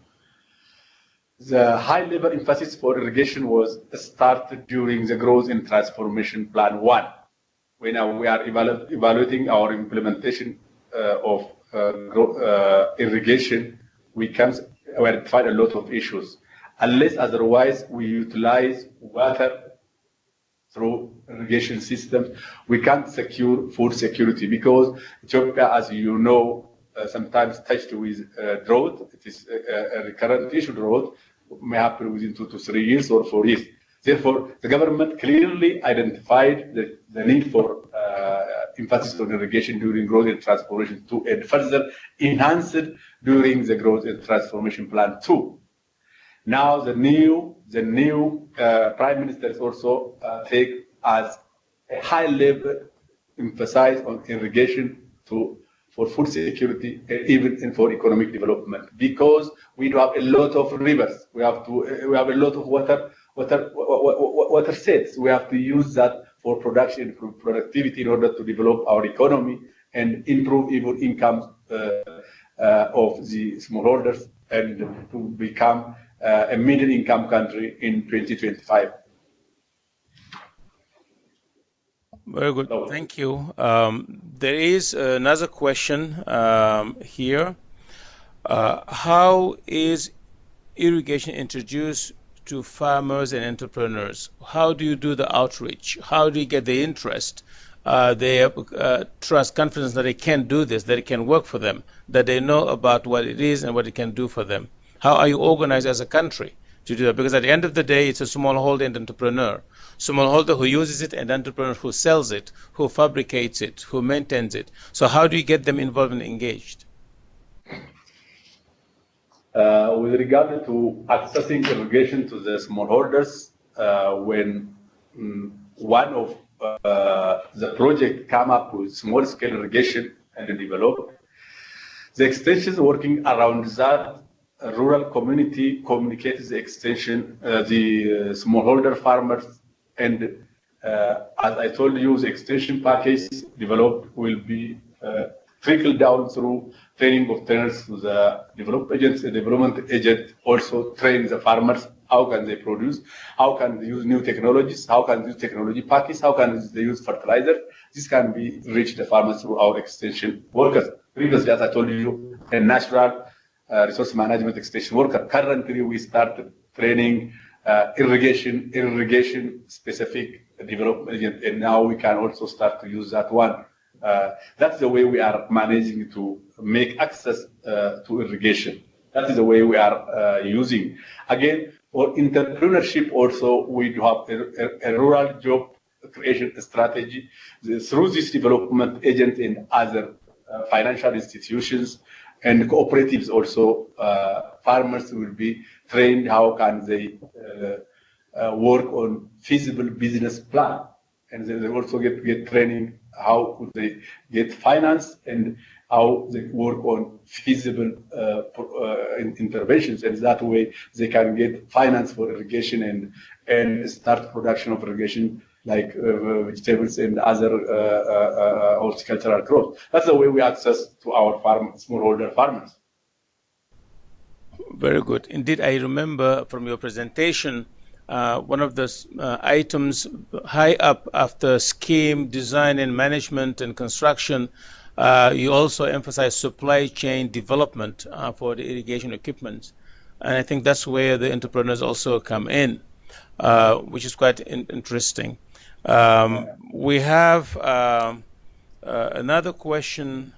The high-level emphasis for irrigation was started during the Growth and Transformation Plan 1. When we are evaluating our implementation of irrigation, we identified a lot of issues. Unless otherwise we utilize water through irrigation systems, we can't secure food security, because Ethiopia, as you know, sometimes touched with drought. It is a recurrent issue. Drought may happen within 2 to 3 years or 4 years. Therefore, the government clearly identified the need for emphasis on irrigation during growth and transformation 2, and further enhanced it during the growth and transformation plan 2. Now the new Prime Minister is also take as a high level emphasis on irrigation for food security and even for economic development, because we do have a lot of rivers. We have a lot of water sets. We have to use that for production, for productivity, in order to develop our economy and improve even income of the smallholders, and to become a middle income country in 2025. Very good, thank you. There is another question here. How is irrigation introduced to farmers and entrepreneurs? How do you do the outreach? How do you get the interest? They trust, confidence that they can do this, that it can work for them, that they know about what it is and what it can do for them. How are you organized as a country to do that? Because at the end of the day, it's a smallholder and entrepreneur. Smallholder who uses it and entrepreneur who sells it, who fabricates it, who maintains it. So how do you get them involved and engaged? With regard to accessing irrigation to the smallholders, when one of the project come up with small-scale irrigation and develop, the extension is working around that. Rural community communicates the extension, the smallholder farmers, and as I told you, the extension package developed will be trickled down through training of trainers to the development agents. The development agent also trains the farmers. How can they produce? How can they use new technologies? How can they use technology packages? How can they use fertilizer? This can be reached the farmers through our extension workers. Previously, as I told you, a natural resource management extension worker. Currently, we started training irrigation specific development agent, and now we can also start to use that one. That's the way we are managing to make access to irrigation. That is the way we are using. Again, for entrepreneurship also, we do have a rural job creation strategy. Through this development agent and other financial institutions and cooperatives also, farmers will be trained how can they work on feasible business plan. And they also get training how could they get finance and how they work on feasible interventions. And that way they can get finance for irrigation and start production of irrigation like vegetables and other horticultural crops. That's the way we access to our smallholder farmers. Very good. Indeed, I remember from your presentation, one of the items high up after scheme, design and management and construction, you also emphasize supply chain development for the irrigation equipment. And I think that's where the entrepreneurs also come in, which is quite interesting. We have another question,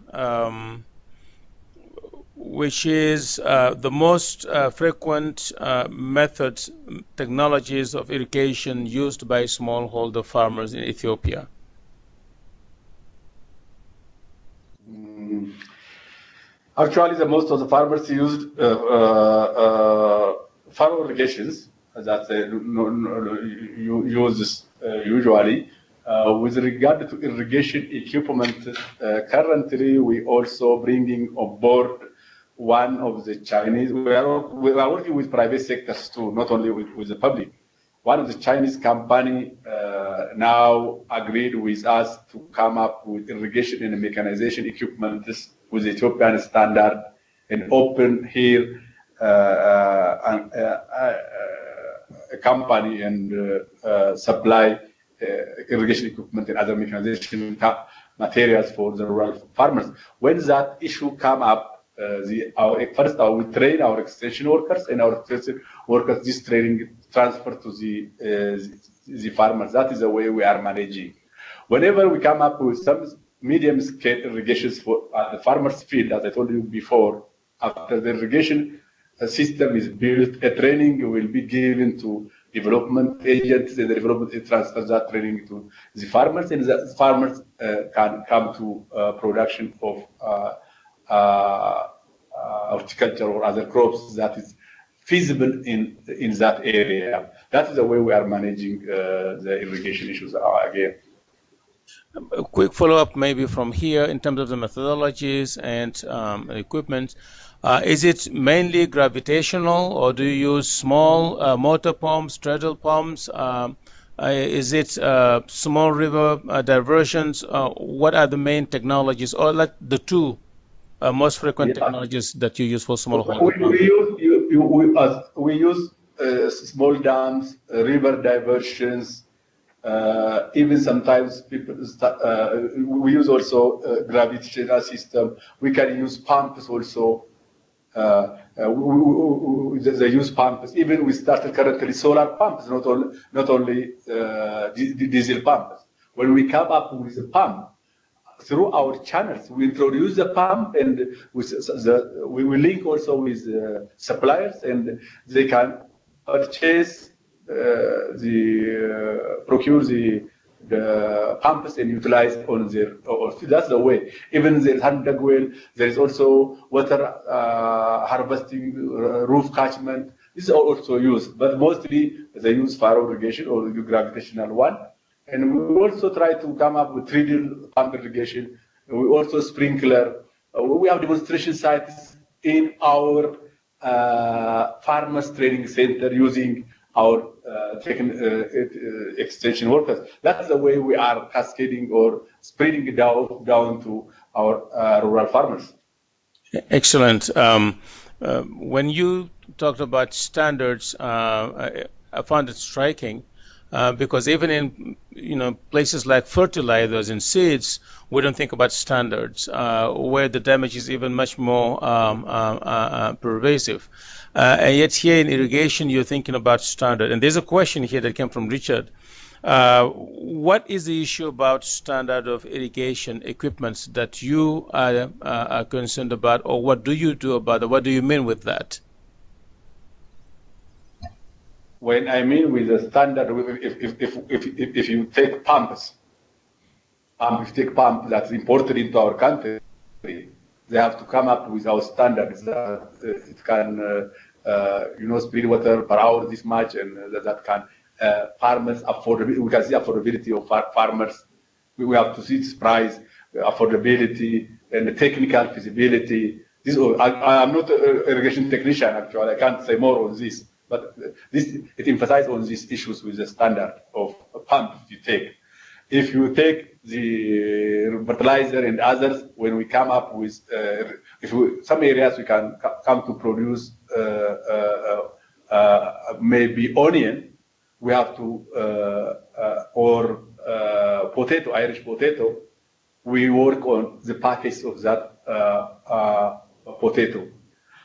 which is the most frequent methods, technologies of irrigation used by smallholder farmers in Ethiopia. Actually, the most of the farmers used farm irrigations that use usually. With regard to irrigation equipment, currently we also bringing on board one of the Chinese. We are working with private sectors too, not only with the public. One of the Chinese company now agreed with us to come up with irrigation and mechanization equipment with Ethiopian standard and open here a company and supply irrigation equipment and other mechanization materials for the rural farmers. When that issue come up, first we train our extension workers, and our extension workers, this training transfer to the farmers. That is the way we are managing. Whenever we come up with some medium-scale irrigations for the farmers' field, as I told you before, after the irrigation system is built, a training will be given to development agents, and the development transfers that training to the farmers, and the farmers can come to production of horticulture or other crops that is feasible in that area. That is the way we are managing the irrigation issues again. A quick follow-up maybe from here in terms of the methodologies and equipment. Is it mainly gravitational, or do you use small motor pumps, straddle pumps? Is it small river diversions? What are the main technologies, or like the two most frequent technologies that you use for smallholder? We use small dams, river diversions. Even sometimes we use also gravitational system. We can use pumps also. They use pumps. Even we started currently solar pumps, not only diesel pumps. When we come up with a pump, through our channels, we introduce the pump, and we will link also with suppliers, and they can purchase, procure the pumps and utilize on their. That's the way. Even there's hand dug well. There is also water harvesting, roof catchment. This is also used, but mostly they use fire irrigation or the gravitational one. And we also try to come up with treadle pump irrigation. We also sprinkler. We have demonstration sites in our farmers training center using our extension workers. That's the way we are cascading or spreading it down to our rural farmers. Excellent. When you talked about standards, I found it striking. Because even in places like fertilizers and seeds, we don't think about standards, where the damage is even much more pervasive. And yet here in irrigation, you're thinking about standard. And there's a question here that came from Richard. What is the issue about standard of irrigation equipment that you are concerned about, or what do you do about it? What do you mean with that? When I mean with the standard, if you take pumps, that's imported into our country, they have to come up with our standards that it can, speed water per hour this much, and that can farmers affordability. We can see affordability of farmers. We have to see its price, affordability, and the technical feasibility. I'm not an irrigation technician, actually. I can't say more on this. But it emphasizes on these issues with the standard of a pump you take. If you take the fertilizer and others, when we come up with, some areas we can come to produce maybe onion, we have to, or potato, Irish potato, we work on the package of that potato.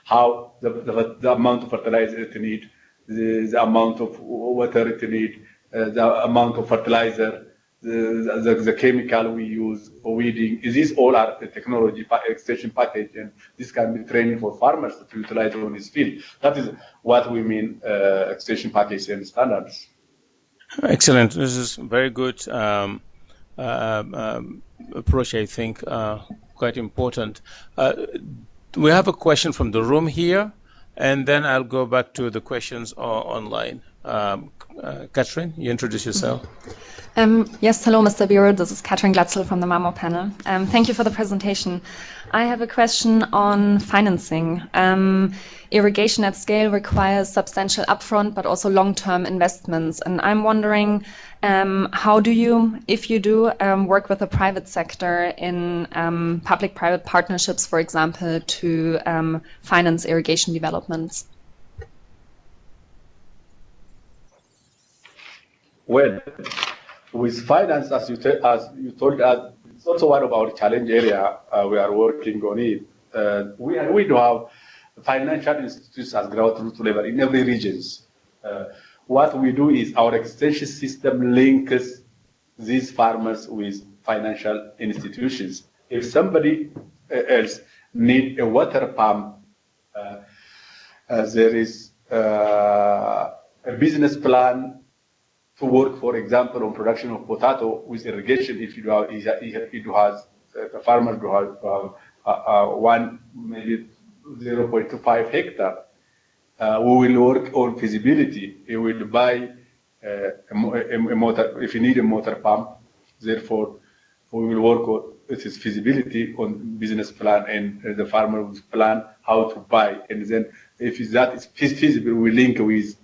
How the amount of fertilizer it needs, the amount of water it needs, the amount of fertilizer, the chemical we use for weeding. These all are the technology extension package, and this can be training for farmers to utilize on his field. That is what we mean extension package and standards. Excellent. This is very good approach, I think, quite important. We have a question from the room here, and then I'll go back to the questions online. Catherine, you introduce yourself. Yes, hello, Mr. Biru. This is Catherine Glatzel from the MaMo panel. Thank you for the presentation. I have a question on financing. Irrigation at scale requires substantial upfront, but also long-term investments. And I'm wondering, how do you, if you do, work with the private sector in public-private partnerships, for example, to finance irrigation developments? Well, with finance, as you told us, it's also one of our challenge area. We are working on it. We do have financial institutions at grassroots level in every regions. What we do is our extension system links these farmers with financial institutions. If somebody else need a water pump, there is a business plan to work, for example, on production of potato with irrigation. If you have, the farmer do have maybe 0.25 hectare, we will work on feasibility. He will buy a motor if you need a motor pump. Therefore, we will work on its feasibility on business plan, and the farmer will plan how to buy. And then, if that is feasible, we link with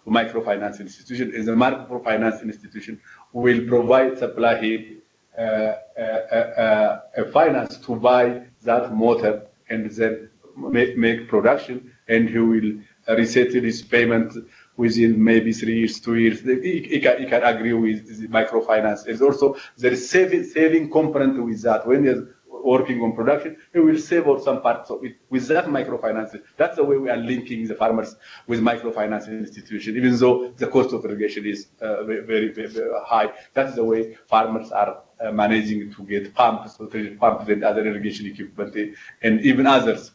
microfinance institution. As a microfinance institution, will provide supply him a finance to buy that motor, and then make production, and he will resettle his payment within maybe 3 years, 2 years. He can agree with the microfinance. There's also there is saving component with that. When he's working on production, he will save out some parts of it with that microfinance. That's the way we are linking the farmers with microfinance institution, even though the cost of irrigation is very, very high. That's the way farmers are managing to get pumps and other irrigation equipment, and even others.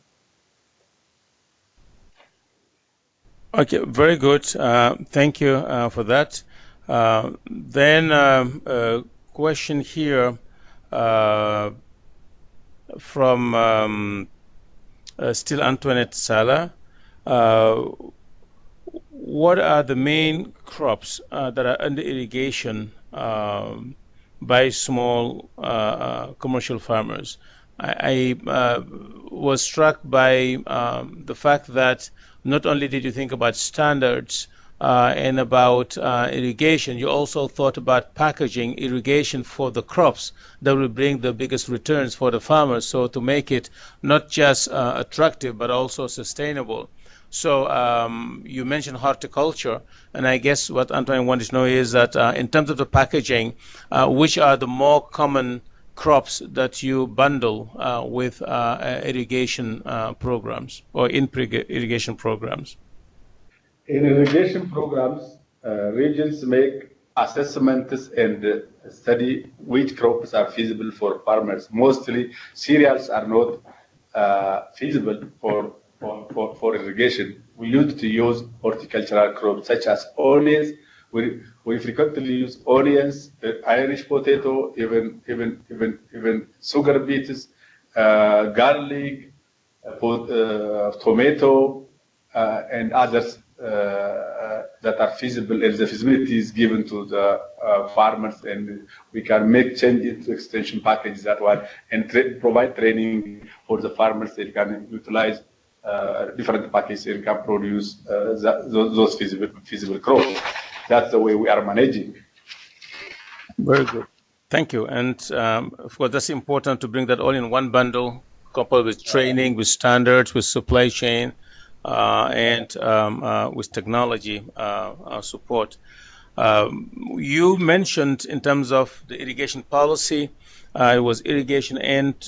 Okay, very good. Thank you for that. Then a question here from still Antoinette Sala. What are the main crops that are under irrigation by small commercial farmers? I was struck by the fact that not only did you think about standards and about irrigation, you also thought about packaging irrigation for the crops that will bring the biggest returns for the farmers, so to make it not just attractive but also sustainable. So you mentioned horticulture, and I guess what Antoine wanted to know is that in terms of the packaging, which are the more common crops that you bundle with irrigation programs or in irrigation programs? In irrigation programs, regions make assessments and study which crops are feasible for farmers. Mostly cereals are not feasible for irrigation. We used to use horticultural crops such as onions. We frequently use onions, Irish potato, even sugar beets, garlic, tomato, and others that are feasible, and the feasibility is given to the farmers, and we can make changes to extension package that one, and provide training for the farmers. They can utilize different packages and can produce those feasible crops. That's the way we are managing. Very good. Thank you. And of course, that's important to bring that all in one bundle, coupled with training, with standards, with supply chain, and with technology support. You mentioned in terms of the irrigation policy, it was irrigation and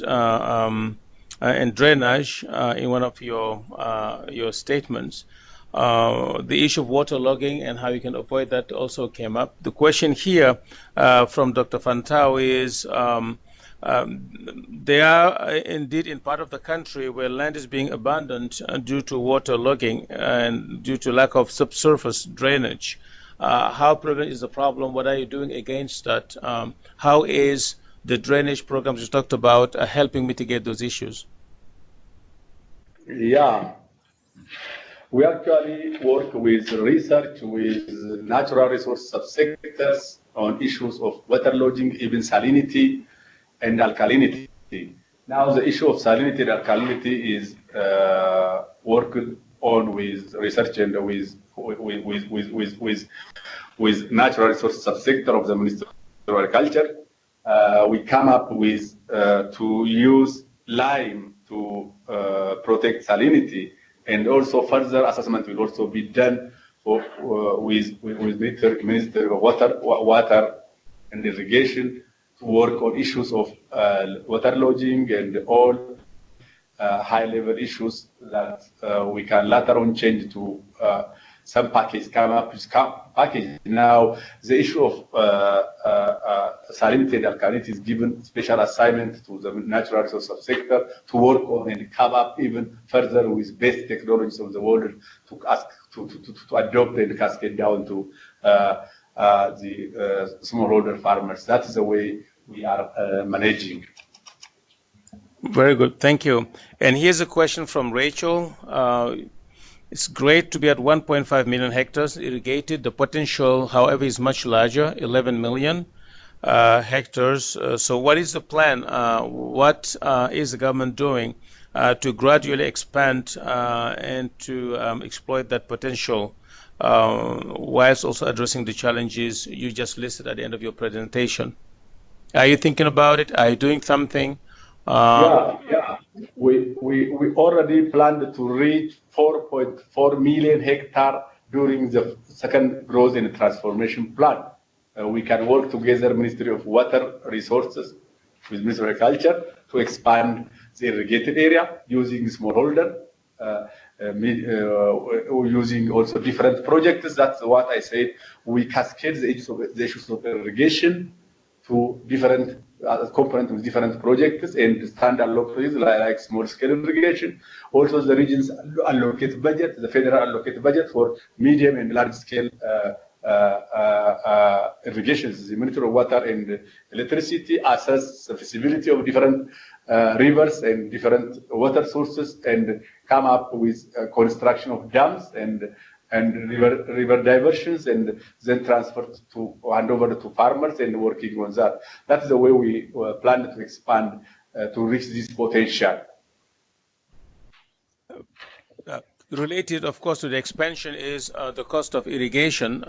drainage in one of your statements. The issue of waterlogging and how you can avoid that also came up. The question here from Dr. Fantau is, they are indeed in part of the country where land is being abandoned due to waterlogging and due to lack of subsurface drainage. How prevalent is the problem? What are you doing against that? How is the drainage programs you talked about helping mitigate those issues? Yeah. We actually work with research with natural resource subsectors on issues of waterlogging, even salinity and alkalinity. Now the issue of salinity and alkalinity is worked on with research and with natural resource subsector of the Ministry of Agriculture. We come up with to use lime to protect salinity, and also further assessment will also be done with Ministry of Water and Irrigation to work on issues of water lodging and all high-level issues that we can later on change to some package, come up with package. Now, the issue of salinity and alkalinity is given special assignment to the natural resource sector to work on and come up even further with best technologies of the world to adopt and cascade down to the smallholder farmers. That is the way we are managing. Very good, thank you. And here's a question from Rachel. It's great to be at 1.5 million hectares irrigated. The potential, however, is much larger, 11 million hectares. So what is the plan? What is the government doing to gradually expand and to exploit that potential whilst also addressing the challenges you just listed at the end of your presentation? Are you thinking about it? Are you doing something? Yeah. We already planned to reach 4.4 million hectares during the second growth and transformation plan. We can work together, Ministry of Water Resources with Ministry of Agriculture to expand the irrigated area using smallholder, using also different projects. That's what I said. We cascade the issues of irrigation to different components with different projects and standard low projects like small-scale irrigation. Also, the regions allocate budget, the federal allocate budget for medium and large-scale irrigations. The Ministry of Water and Electricity assess the feasibility of different rivers and different water sources and come up with construction of dams and river diversions, and then transfer to hand over to farmers and working on that. That's the way we plan to expand to reach this potential. Related, of course, to the expansion is the cost of irrigation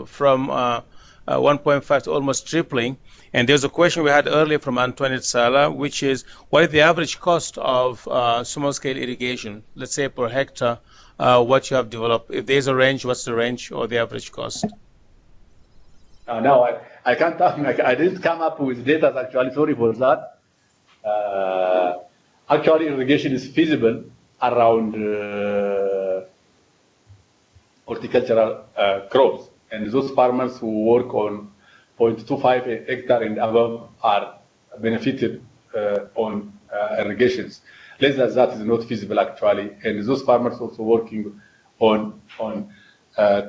from 1.5 to almost tripling. And there's a question we had earlier from Antoinette Sala, which is, what is the average cost of small-scale irrigation, let's say per hectare, what you have developed? If there's a range, what's the range or the average cost? No, I can't tell you. I didn't come up with data, actually. Sorry for that. Actually, irrigation is feasible around horticultural crops. And those farmers who work on 0.25 hectare and above are benefited on irrigations. Less than that is not feasible, actually. And those farmers also working on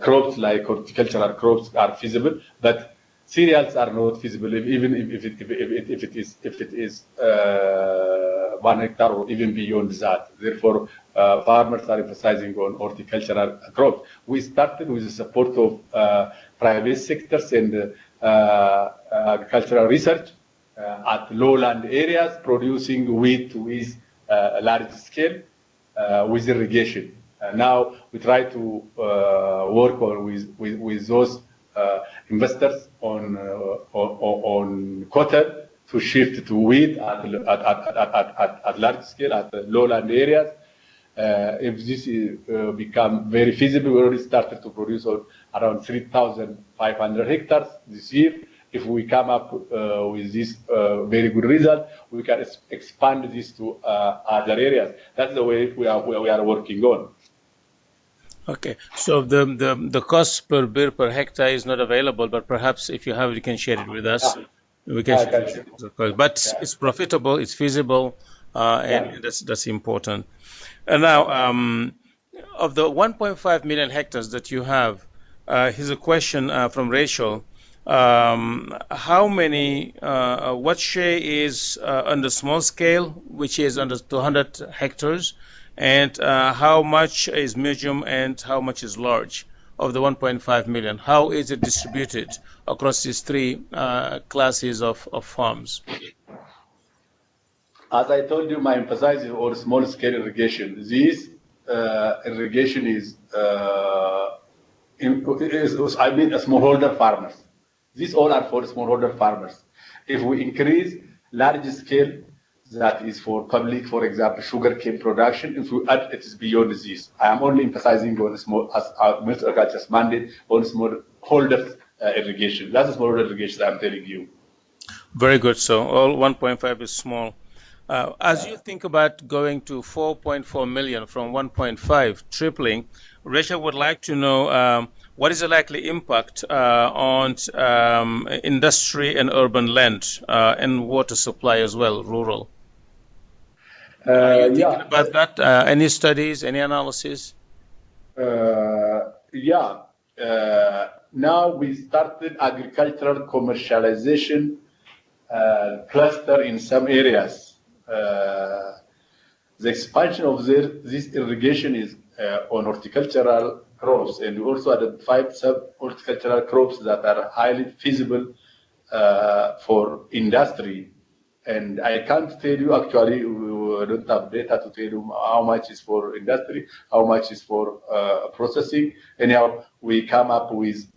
crops like horticultural crops are feasible, but cereals are not feasible, even if it is 1 hectare or even beyond that. Therefore, farmers are emphasizing on horticultural crops. We started with the support of private sectors and agricultural research at lowland areas, producing wheat with large scale with irrigation. Now we try to work on with those investors on cotton to shift to wheat at large scale at lowland areas. If this become very feasible, we already started to produce on around 3,500 hectares this year. If we come up with this very good result, we can expand this to other areas. That's the way we are working on. Okay, so the cost per beer per hectare is not available, but perhaps if you have it, you can share it with us. We can share it. But it's profitable, it's feasible, and that's important. And now, of the 1.5 million hectares that you have, here's a question from Rachel. How many, what share is under small scale, which is under 200 hectares, and how much is medium and how much is large of the 1.5 million? How is it distributed across these three classes of farms? As I told you, my emphasis on small-scale irrigation. This irrigation is, I mean, smallholder farmers. These all are for smallholder farmers. If we increase large scale, that is for public, for example, sugarcane production. If we add, it is beyond this. I am only emphasizing on small, as our Minister of Agriculture's mandate, on smallholder irrigation. That's smallholder irrigation I'm telling you. Very good. So all 1.5 is small. As you think about going to 4.4 million from 1.5, tripling, Rachel would like to know what is the likely impact on industry and urban land and water supply as well, rural? Are you thinking about that? Any studies, any analysis? Now we started agricultural commercialization cluster in some areas. The expansion of this irrigation is on horticultural crops, and we also identified some horticultural crops that are highly feasible for industry. And I can't tell you, actually, we don't have data to tell you how much is for industry, how much is for processing. Anyhow, we come up with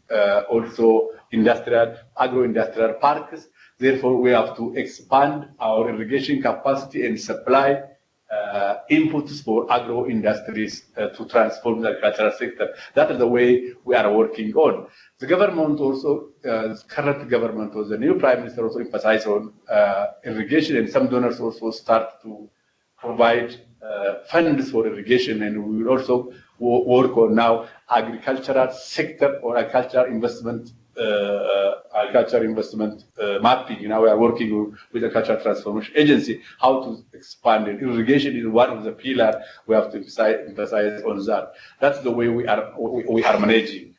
also agro-industrial parks. Therefore, we have to expand our irrigation capacity and supply inputs for agro-industries to transform the agricultural sector. That is the way we are working on. The government also, the current government or the new Prime Minister also emphasize on irrigation, and some donors also start to provide funds for irrigation, and we will also work on now agricultural sector or agricultural investment mapping. You know, we are working with the Agricultural Transformation Agency how to expand it. Irrigation is one of the pillars. We have to emphasize on that. That's the way we are managing.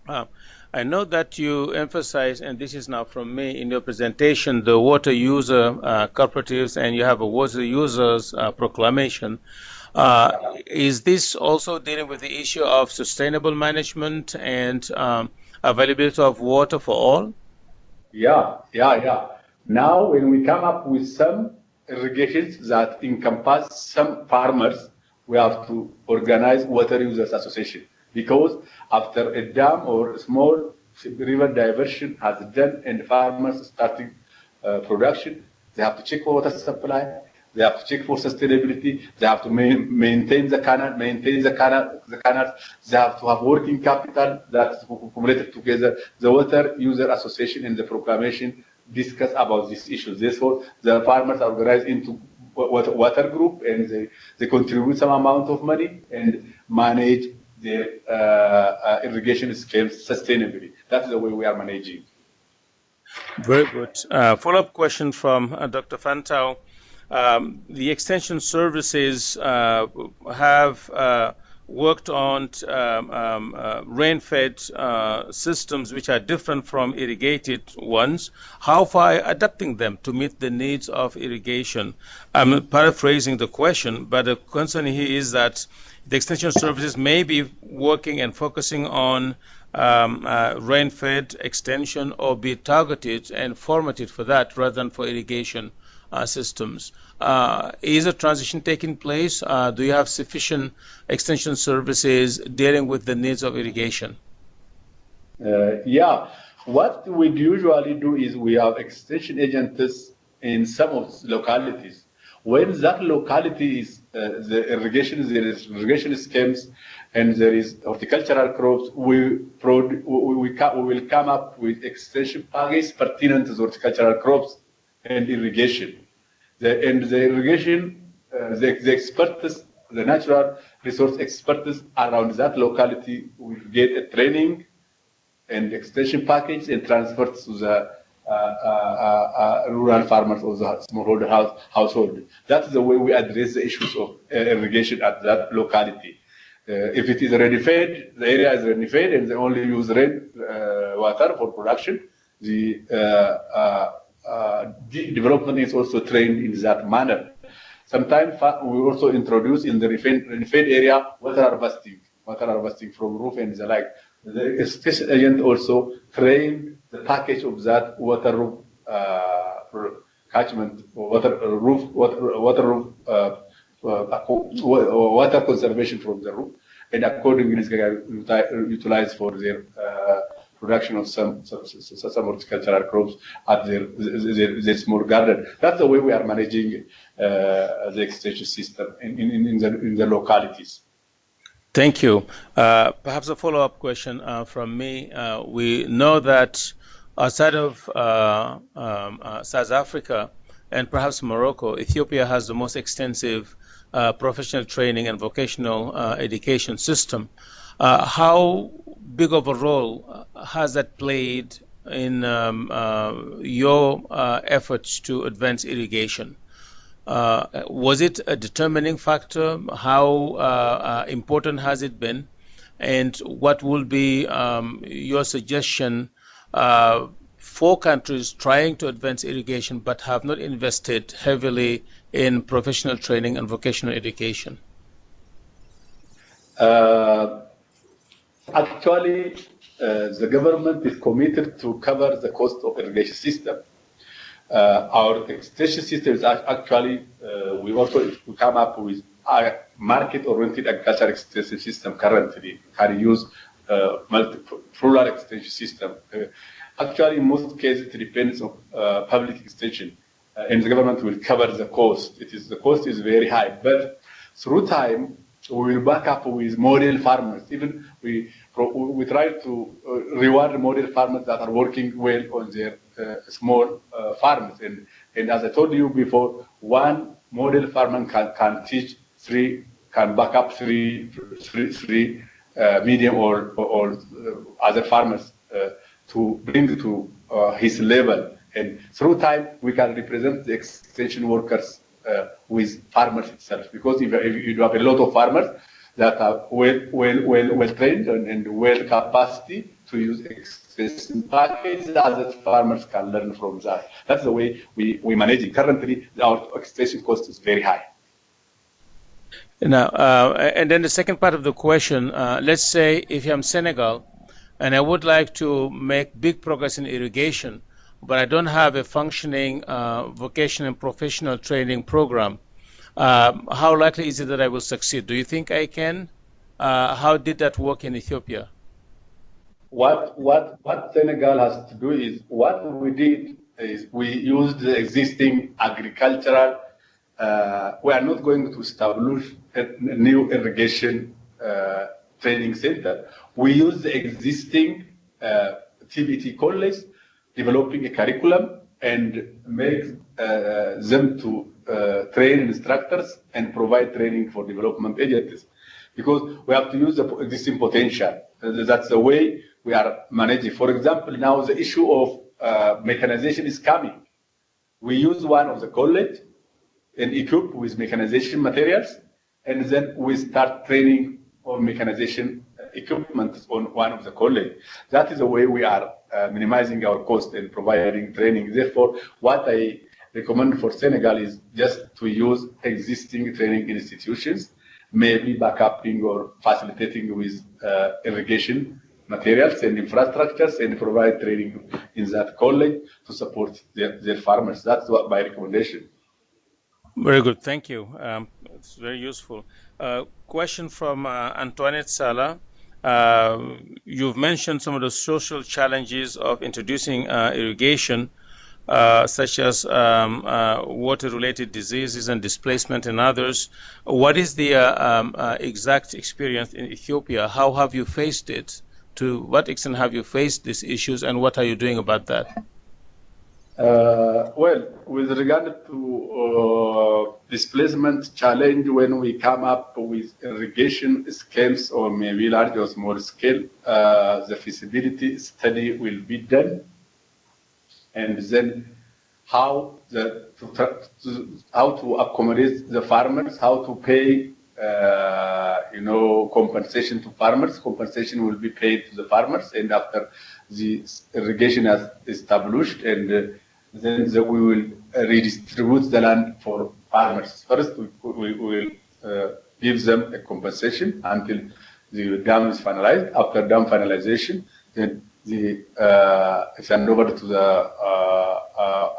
I know that you emphasize, and this is now from me in your presentation, the water user cooperatives, and you have a water users proclamation. Is this also dealing with the issue of sustainable management and availability of water for all? Yeah. Now, when we come up with some irrigations that encompass some farmers, we have to organize water users association, because after a dam or a small river diversion has done and farmers starting production, they have to check for water supply. They have to check for sustainability. They have to maintain the canals. They have to have working capital that's accumulated together. The Water User Association and the proclamation discuss about these issues. Therefore, the farmers are organized into water group, and they contribute some amount of money and manage their irrigation schemes sustainably. That's the way we are managing. Very good. Follow-up question from Dr. Fantau. The extension services have worked on rain-fed systems which are different from irrigated ones. How far are adapting them to meet the needs of irrigation? I'm paraphrasing the question, but the concern here is that the extension services may be working and focusing on rain-fed extension, or be targeted and formatted for that rather than for irrigation systems. Is a transition taking place? Do you have sufficient extension services dealing with the needs of irrigation? What we usually do is we have extension agents in some of the localities. When that locality is there is irrigation schemes and there is horticultural crops, we will come up with extension packages pertinent to the horticultural crops and irrigation. The irrigation, the experts, the natural resource experts around that locality will get a training and extension package and transferred to the rural farmers or the smallholder household. That's the way we address the issues of irrigation at that locality. If it is rain-fed, the area is rain-fed and they only use rain water for production. The development is also trained in that manner. Sometimes we also introduce in the rain-fed area water harvesting from roof and the like. The extension agent also train the package of that water catchment water conservation from the roof, and accordingly is utilized for their production of some horticultural crops at their small garden. That's the way we are managing the extension system in the localities. Thank you. Perhaps a follow-up question from me. We know that outside of South Africa and perhaps Morocco, Ethiopia has the most extensive professional training and vocational education system. How big of a role has that played in your efforts to advance irrigation? Was it a determining factor? How important has it been? And what will be your suggestion for countries trying to advance irrigation but have not invested heavily in professional training and vocational education? Actually, the government is committed to cover the cost of irrigation system. Our extension system is actually, we come up with a market-oriented agricultural extension system currently. Can use rural extension system. Actually, in most cases, it depends on public extension, and the government will cover the cost. The cost is very high, but through time, we will back up with model farmers. Even we try to reward model farmers that are working well on their small farms. And as I told you before, one model farmer can teach can back up three medium or other farmers to bring to his level. And through time, we can represent the extension workers with farmers itself, because if you have a lot of farmers that are well trained and well capacity to use extension packages, other farmers can learn from that. That's the way we manage it. Currently, our extension cost is very high. Now, and then the second part of the question, let's say if I'm Senegal and I would like to make big progress in irrigation, but I don't have a functioning vocational and professional training program, how likely is it that I will succeed? Do you think I can? How did that work in Ethiopia? What Senegal has to do is, what we did is we used the existing agricultural, we are not going to establish a new irrigation training center. We use the existing TBT college, developing a curriculum and make them to train instructors and provide training for development agencies, because we have to use the existing potential. That's the way we are managing. For example, now the issue of mechanization is coming. We use one of the college and equip with mechanization materials, and then we start training on mechanization equipment on one of the college. That is the way we are minimizing our cost and providing training. Therefore, what I recommend for Senegal is just to use existing training institutions, maybe backupping or facilitating with irrigation materials and infrastructures, and provide training in that college to support their farmers. That's my recommendation. Very good, thank you. It's very useful. Question from Antoinette Sala. You've mentioned some of the social challenges of introducing irrigation, such as water-related diseases and displacement and others. What is the exact experience in Ethiopia? How have you faced it? To what extent have you faced these issues, and what are you doing about that? Well, with regard to displacement challenge, when we come up with irrigation schemes or maybe large or small scale, the feasibility study will be done, and then how to accommodate the farmers, how to pay compensation to farmers. Compensation will be paid to the farmers, and after the irrigation is established, and then we will redistribute the land for farmers. First, we will give them a compensation until the dam is finalized. After dam finalization, then it's handed over to the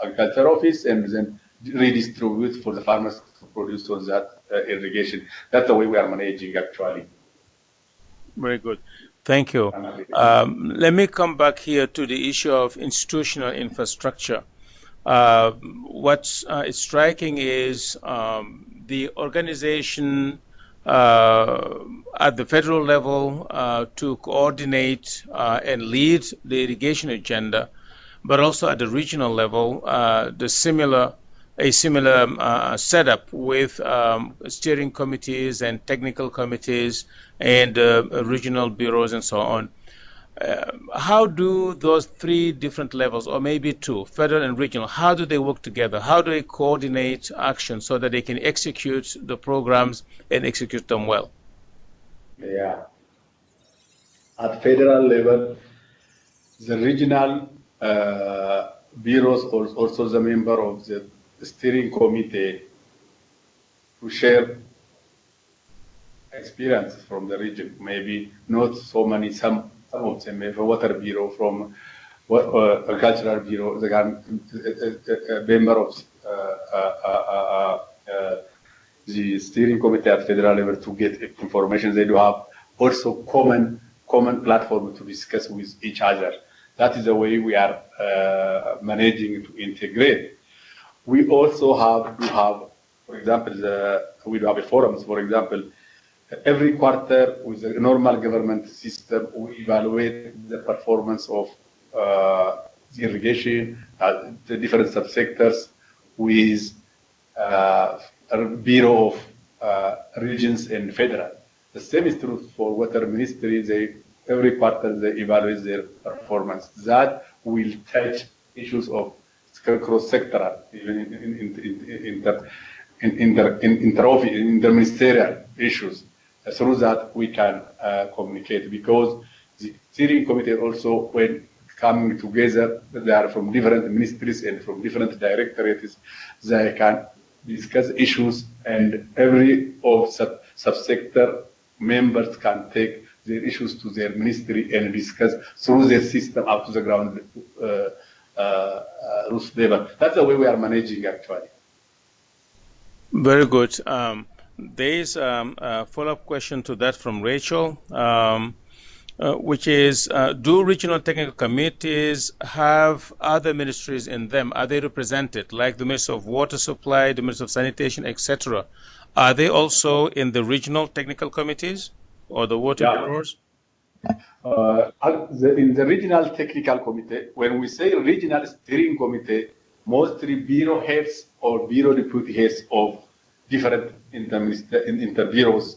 agriculture office and then redistribute for the farmers to produce on that irrigation. That's the way we are managing actually. Very good. Thank you. Let me come back here to the issue of institutional infrastructure. What's striking is the organization at the federal level to coordinate and lead the irrigation agenda, but also at the regional level, a similar setup with steering committees and technical committees and regional bureaus and so on. How do those three different levels, or maybe two, federal and regional, how do they work together? How do they coordinate action so that they can execute the programs and execute them well? Yeah. At federal level, the regional bureaus are also the member of the steering committee to share experiences from the region. Maybe not so many, some of them, maybe water bureau from agricultural bureau, the member of the steering committee at federal level to get information. They do have also common platform to discuss with each other. That is the way we are managing to integrate. We also have to have, for example, we have a forums, for example, every quarter with the normal government system, we evaluate the performance of the irrigation, the different subsectors with Bureau of Regions and Federal. The same is true for Water Ministry. Every quarter they evaluate their performance. That will touch issues of cross-sectoral, even interministerial issues. Through that we can communicate, because the steering committee also, when coming together, they are from different ministries and from different directorates. They can discuss issues, and every of subsector members can take their issues to their ministry and discuss through their system up to the ground level. That's the way we are managing actually. Very good. There is a follow-up question to that from Rachel, which is, do regional technical committees have other ministries in them? Are they represented, like the Ministry of Water Supply, the Ministry of Sanitation, etc.? Are they also in the regional technical committees or the water bureaus? In the regional technical committee, when we say regional steering committee, mostly bureau heads or bureau deputy heads of different inter-bureaus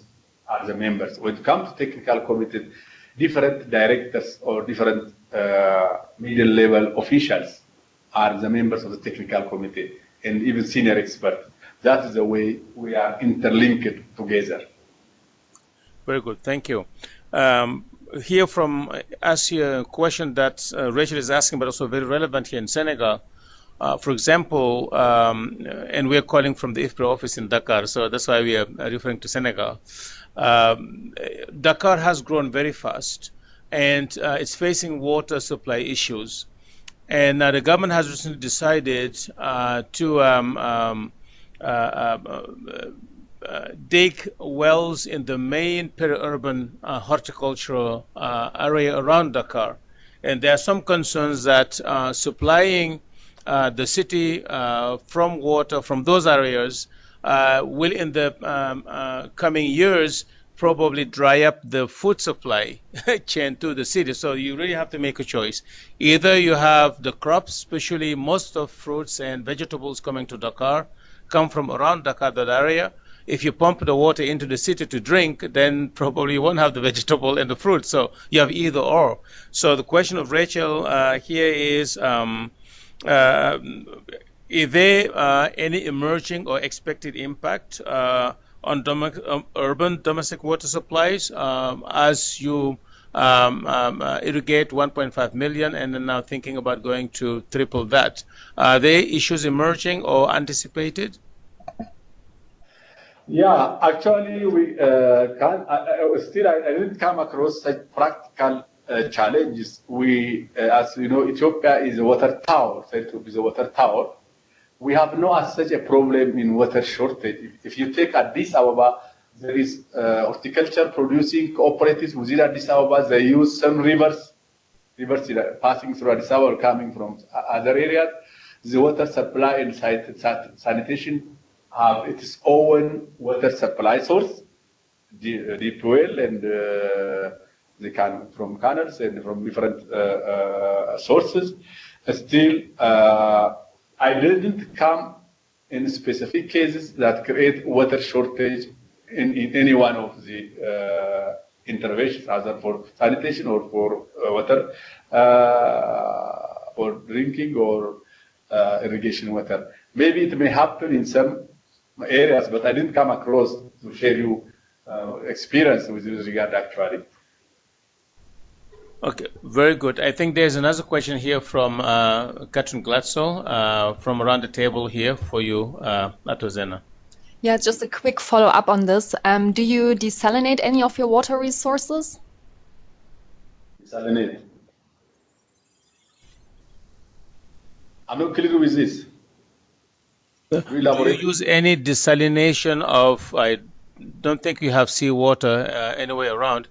are the members. When it comes to technical committee, different directors or different middle-level officials are the members of the technical committee, and even senior experts. That is the way we are interlinked together. Very good, thank you. Here from Asia, a question that Rachel is asking, but also very relevant here in Senegal. For example, and we are calling from the IFPRI office in Dakar, so that's why we are referring to Senegal. Dakar has grown very fast, and it's facing water supply issues. And the government has recently decided to dig wells in the main peri-urban horticultural area around Dakar. And there are some concerns that supplying the city from water from those areas will in the coming years probably dry up the food supply chain to the city. So you really have to make a choice. Either you have the crops, especially most of fruits and vegetables coming to Dakar, come from around Dakar, that area. If you pump the water into the city to drink, then probably you won't have the vegetable and the fruit. So you have either or. So the question of Rachel here is there any emerging or expected impact on urban domestic water supplies as you irrigate 1.5 million and then now thinking about going to triple that? Are there issues emerging or anticipated? Yeah, actually, we I didn't come across such practical challenges. As you know, Ethiopia is a water tower, said to be the water tower. We have no as such a problem in water shortage. If you take Addis Ababa, there is horticulture producing cooperatives within Addis Ababa. They use some rivers passing through Addis Ababa or coming from other areas. The water supply and sanitation have its own water supply source, deep well, and they can from canals and from different sources. Still, I didn't come in specific cases that create water shortage in any one of the interventions, either for sanitation or for water, for drinking or irrigation water. Maybe it may happen in some areas, but I didn't come across to share you experience with this regard actually. Okay, very good. I think there's another question here from Katrin Glatzel from around the table here for you, Zena. Yeah, just a quick follow-up on this. Do you desalinate any of your water resources? Desalinate. I'm not clear with this. Do you use any desalination of, I don't think you have seawater anywhere around,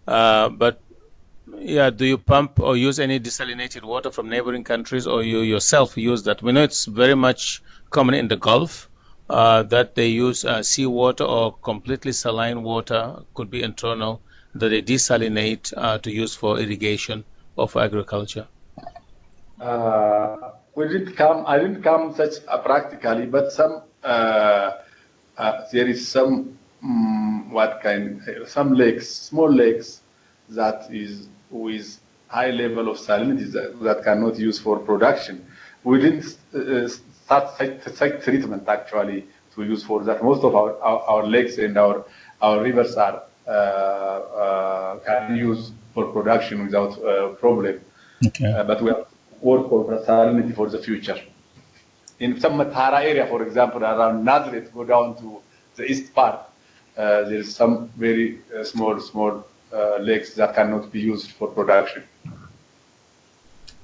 but yeah, do you pump or use any desalinated water from neighboring countries, or you yourself use that? We know it's very much common in the Gulf that they use seawater or completely saline water, could be internal, that they desalinate to use for irrigation or for agriculture. I didn't come such practically, but some there is some some lakes, small lakes that is with high level of salinity that cannot use for production. We didn't start such treatment actually to use for that. Most of our lakes and our rivers are can use for production without problem. Okay. But we have work for salinity for the future. In some Matara area, for example, around Nazareth, go down to the east part, there is some very small lakes that cannot be used for production.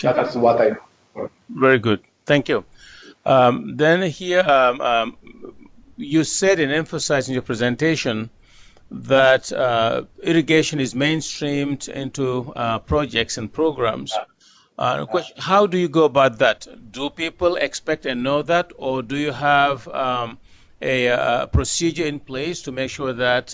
Okay. That's what I know. Very good. Thank you. Then here, you said and emphasized in your presentation that irrigation is mainstreamed into projects and programs. Question, how do you go about that? Do people expect and know that, or do you have a procedure in place to make sure that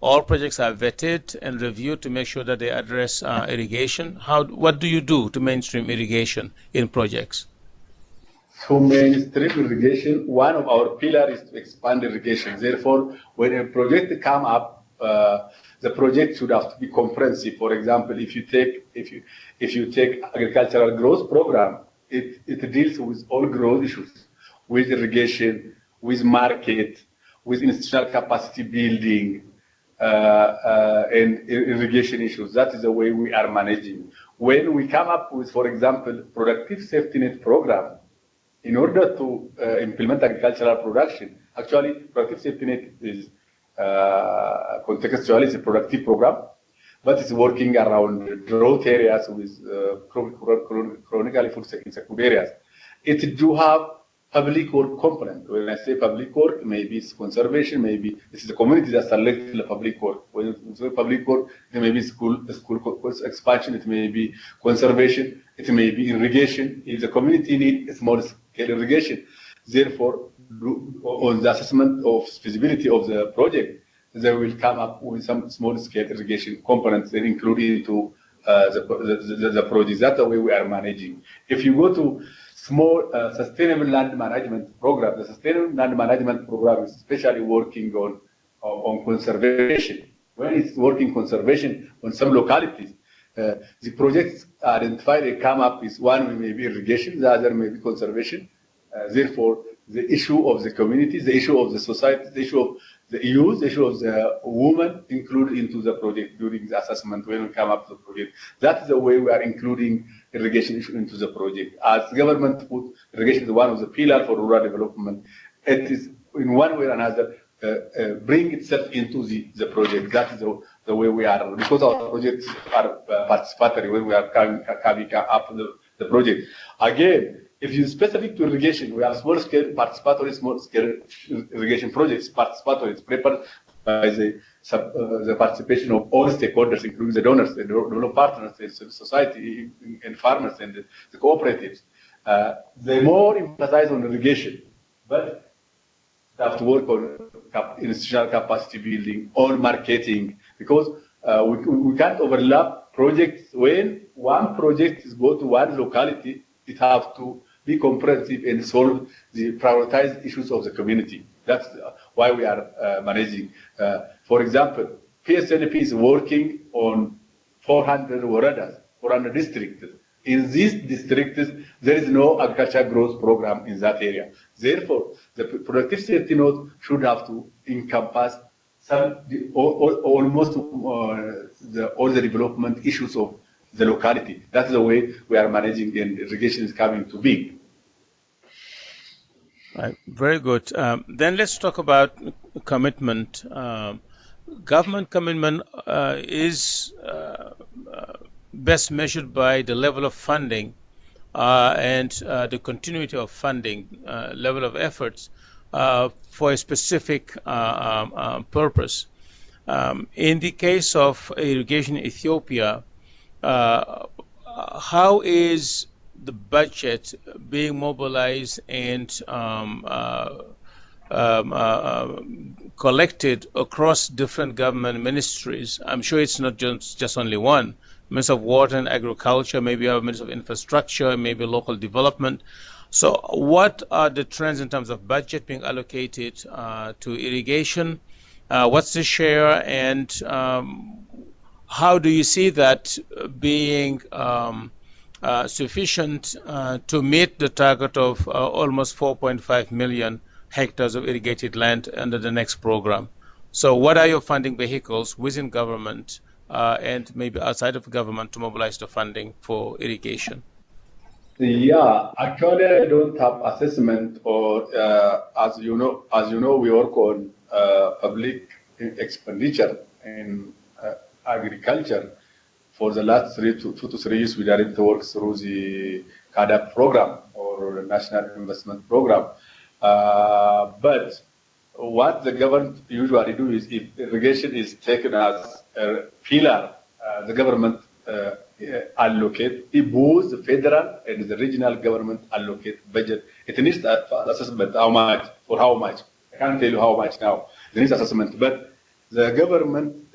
all projects are vetted and reviewed to make sure that they address irrigation? What do you do to mainstream irrigation in projects? To mainstream irrigation, one of our pillars is to expand irrigation. Therefore, when a project comes up, the project should have to be comprehensive. For example, if you take agricultural growth program, it deals with all growth issues, with irrigation, with market, with institutional capacity building, and irrigation issues. That is the way we are managing. When we come up with, for example, productive safety net program, in order to implement agricultural production, actually, productive safety net is contextually it's a productive program, but it's working around drought areas with chronically food insecurity areas. It do have public work component. When I say public work, maybe it's conservation, maybe it's the community that selects the public work. When it's public work, it may be school expansion, it may be conservation, it may be irrigation. If the community needs small scale irrigation, therefore, on the assessment of feasibility of the project, they will come up with some small scale irrigation components that include into the project. That's the way we are managing. If you go to small sustainable land management program, the sustainable land management program is especially working on conservation. When it's working conservation on some localities, the projects identified and come up with one may be irrigation, the other may be conservation. Therefore, the issue of the communities, the issue of the society, the issue of the youth, the issue of the women included into the project during the assessment when we come up to the project. That is the way we are including irrigation issue into the project. As government put irrigation is one of the pillars for rural development, it is in one way or another bring itself into the project. That is the way we are, because our projects are participatory when we are coming up the project. Again, if you specific to irrigation, we have small scale participatory, small scale irrigation projects. Participatory is prepared by the participation of all stakeholders, including the donors, the donor partners, the society, and farmers, and the cooperatives. They more emphasize on irrigation, but they have to work on institutional capacity building, on marketing, because we can't overlap projects. When one project is go to one locality, it has to be comprehensive and solve the prioritized issues of the community. That's why we are managing. For example, PSNP is working on 400 waradas, 400 districts. In these districts, there is no agricultural growth program in that area. Therefore, the productive safety node should have to encompass almost all the development issues of the locality. That's the way we are managing, and irrigation is coming to be. Right. Very good. Then let's talk about commitment. Government commitment is best measured by the level of funding and the continuity of funding, level of efforts for a specific purpose. In the case of Irrigation Ethiopia, how is the budget being mobilized and collected across different government ministries? I'm sure it's not just only one. Minister of Water and Agriculture, maybe you have Minister of Infrastructure, maybe local development. So what are the trends in terms of budget being allocated to irrigation? What's the share, and how do you see that being sufficient to meet the target of almost 4.5 million hectares of irrigated land under the next program? So what are your funding vehicles within government and maybe outside of government to mobilize the funding for irrigation? Yeah, actually, I don't have assessment, or as you know, we work on public expenditure in agriculture. For the last 2 to 3 years, we didn't work through the CAADP program or the National Investment Program. But what the government usually do is, if irrigation is taken as a pillar, the government allocate, both the federal and the regional government allocate budget. It needs assessment how much, for how much. I can't tell you how much now. It needs assessment, but the government,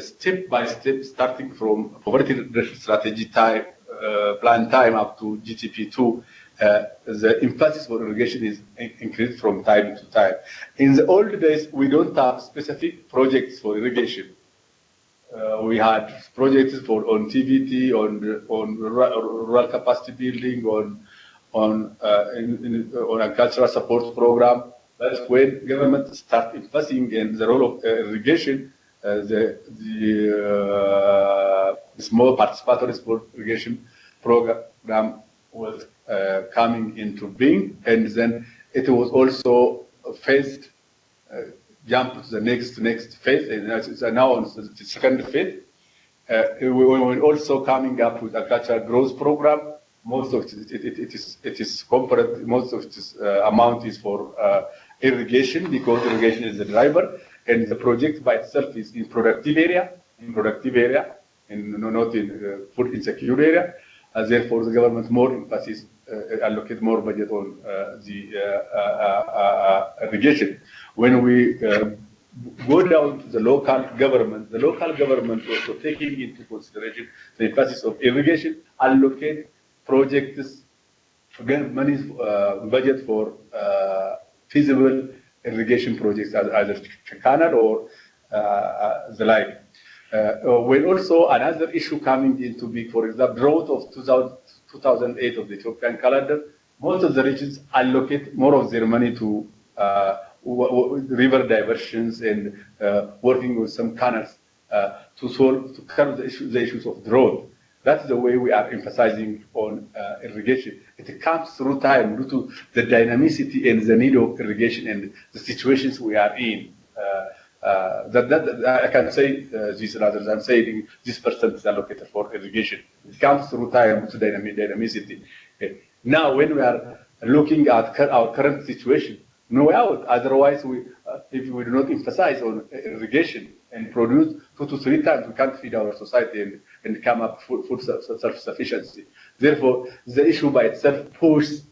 step by step, starting from poverty reduction strategy time, plan time up to GTP2, the emphasis for irrigation is increased from time to time. In the old days, we don't have specific projects for irrigation. We had projects on TVT, on rural capacity building, on agricultural support program. That's when government start investing in the role of irrigation. The small participatory sport irrigation program was coming into being, and then it was also phased, jump to the next phase, and it's now on the second phase. We were also coming up with agricultural growth program. Most of it is component. Most of its amount is for irrigation, because irrigation is the driver, and the project by itself is in productive area, and not in food insecure area. Therefore, the government more emphasis allocate more budget on the irrigation. When we go down to the local government also taking into consideration the emphasis of irrigation, allocate projects, again, money budget for feasible irrigation projects, either canal or the like. When also another issue coming into being, for example, drought of 2008 of the Ethiopian calendar, most of the regions allocate more of their money to river diversions and working with some canals to curb the issues of drought. That's the way we are emphasizing on irrigation. It comes through time due to the dynamicity and the need of irrigation and the situations we are in. I can say this rather than saying this percent is allocated for irrigation. It comes through time to dynamicity. Okay. Now, when we are looking at our current situation, no way out. Otherwise, if we do not emphasize on irrigation and produce 2 to 3 times, we can't feed our society and come up food self-sufficiency. Therefore, the issue by itself pushes.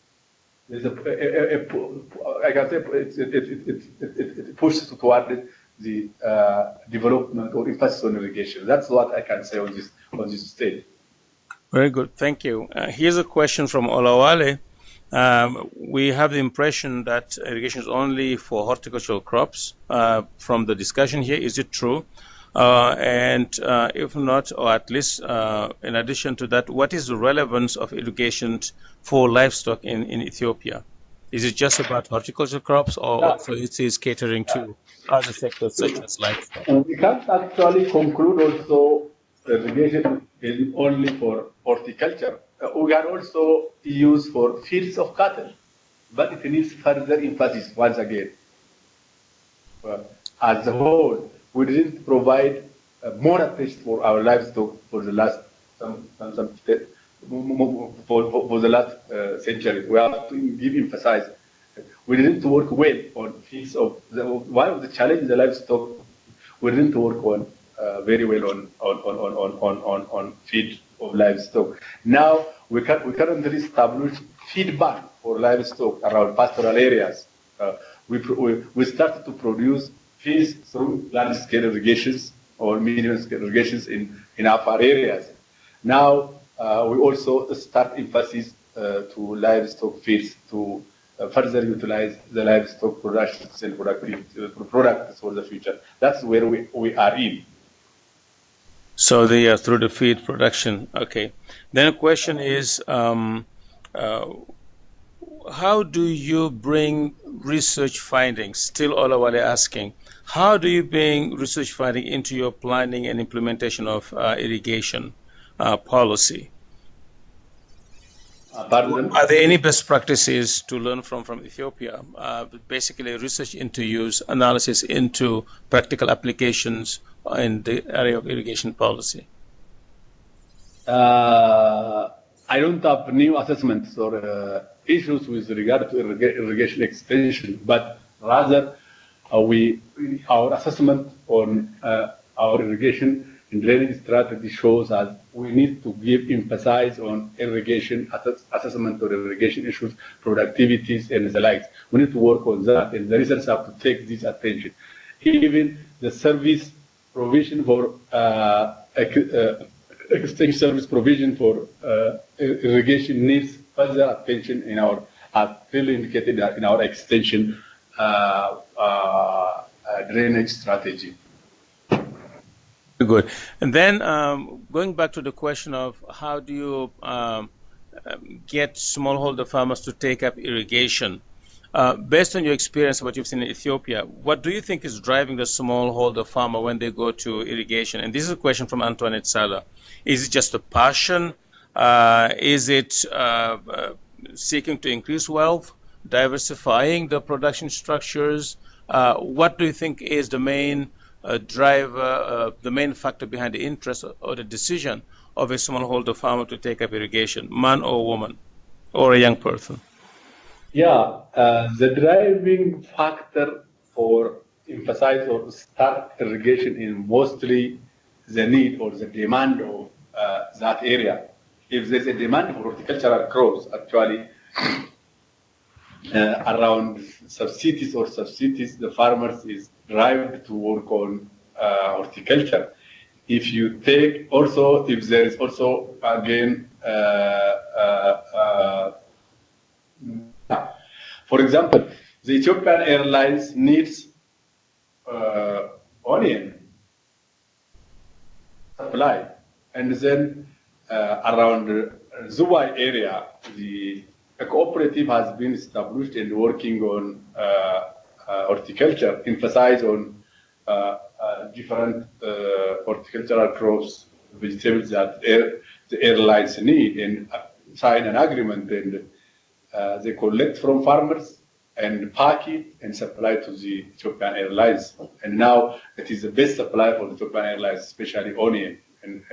I can say it pushes toward the development or emphasis on irrigation. That's what I can say on this stage. Very good, thank you. Here's a question from Olawale. We have the impression that irrigation is only for horticultural crops. From the discussion here, is it true? And if not, or at least in addition to that, what is the relevance of irrigation for livestock in Ethiopia? Is it just about horticultural crops, or also it is catering to other sectors such as livestock? We can't actually conclude also irrigation is only for horticulture. We can also use for fields of cattle, but it needs further emphasis once again. As a whole, we didn't provide more attention for our livestock for the last for the last century. We have to give emphasis. We didn't work well on fields of one of the challenges the livestock. We didn't work on very well on feed of livestock. Now we currently establish feed bank for livestock around pastoral areas. We started to produce feeds through large-scale irrigations or medium-scale irrigations in our areas. Now we also start emphasis to livestock feeds to further utilize the livestock productions and products for the future. That's where we are in. So they are through the feed production. Okay. Then a question is, how do you bring research findings? Still Olawale asking, how do you bring research finding into your planning and implementation of irrigation policy? Are there any best practices to learn from Ethiopia? Basically, research into use, analysis into practical applications in the area of irrigation policy. I don't have new assessments or issues with regard to irrigation extension, but rather our assessment on our irrigation and drainage strategy shows that we need to give emphasis on irrigation assessment or irrigation issues, productivities, and the likes. We need to work on that, and the researchers have to take this attention. Even the service provision for extension service provision for irrigation needs further attention in our, as clearly indicated in our extension drainage strategy. Good. And then going back to the question of how do you get smallholder farmers to take up irrigation, based on your experience, what you've seen in Ethiopia, what do you think is driving the smallholder farmer when they go to irrigation? And this is a question from Antoinette Sala. Is it just a passion? Is it seeking to increase wealth, diversifying the production structures? What do you think is the main driver, the main factor behind the interest or the decision of a smallholder farmer to take up irrigation, man or woman, or a young person? Yeah, the driving factor for emphasize or start irrigation is mostly the need or the demand of that area. If there's a demand for horticultural crops, actually, around sub-cities or sub-cities, the farmers is driven to work on horticulture. If you take also, if there is also, again, for example, the Ethiopian Airlines needs onion supply, and then around the Zuwai area, a cooperative has been established and working on horticulture, emphasize on different horticultural crops, vegetables that the airlines need and sign an agreement, and they collect from farmers and pack it and supply to the Ethiopian Airlines. And now it is the best supply for the Ethiopian Airlines, especially onion and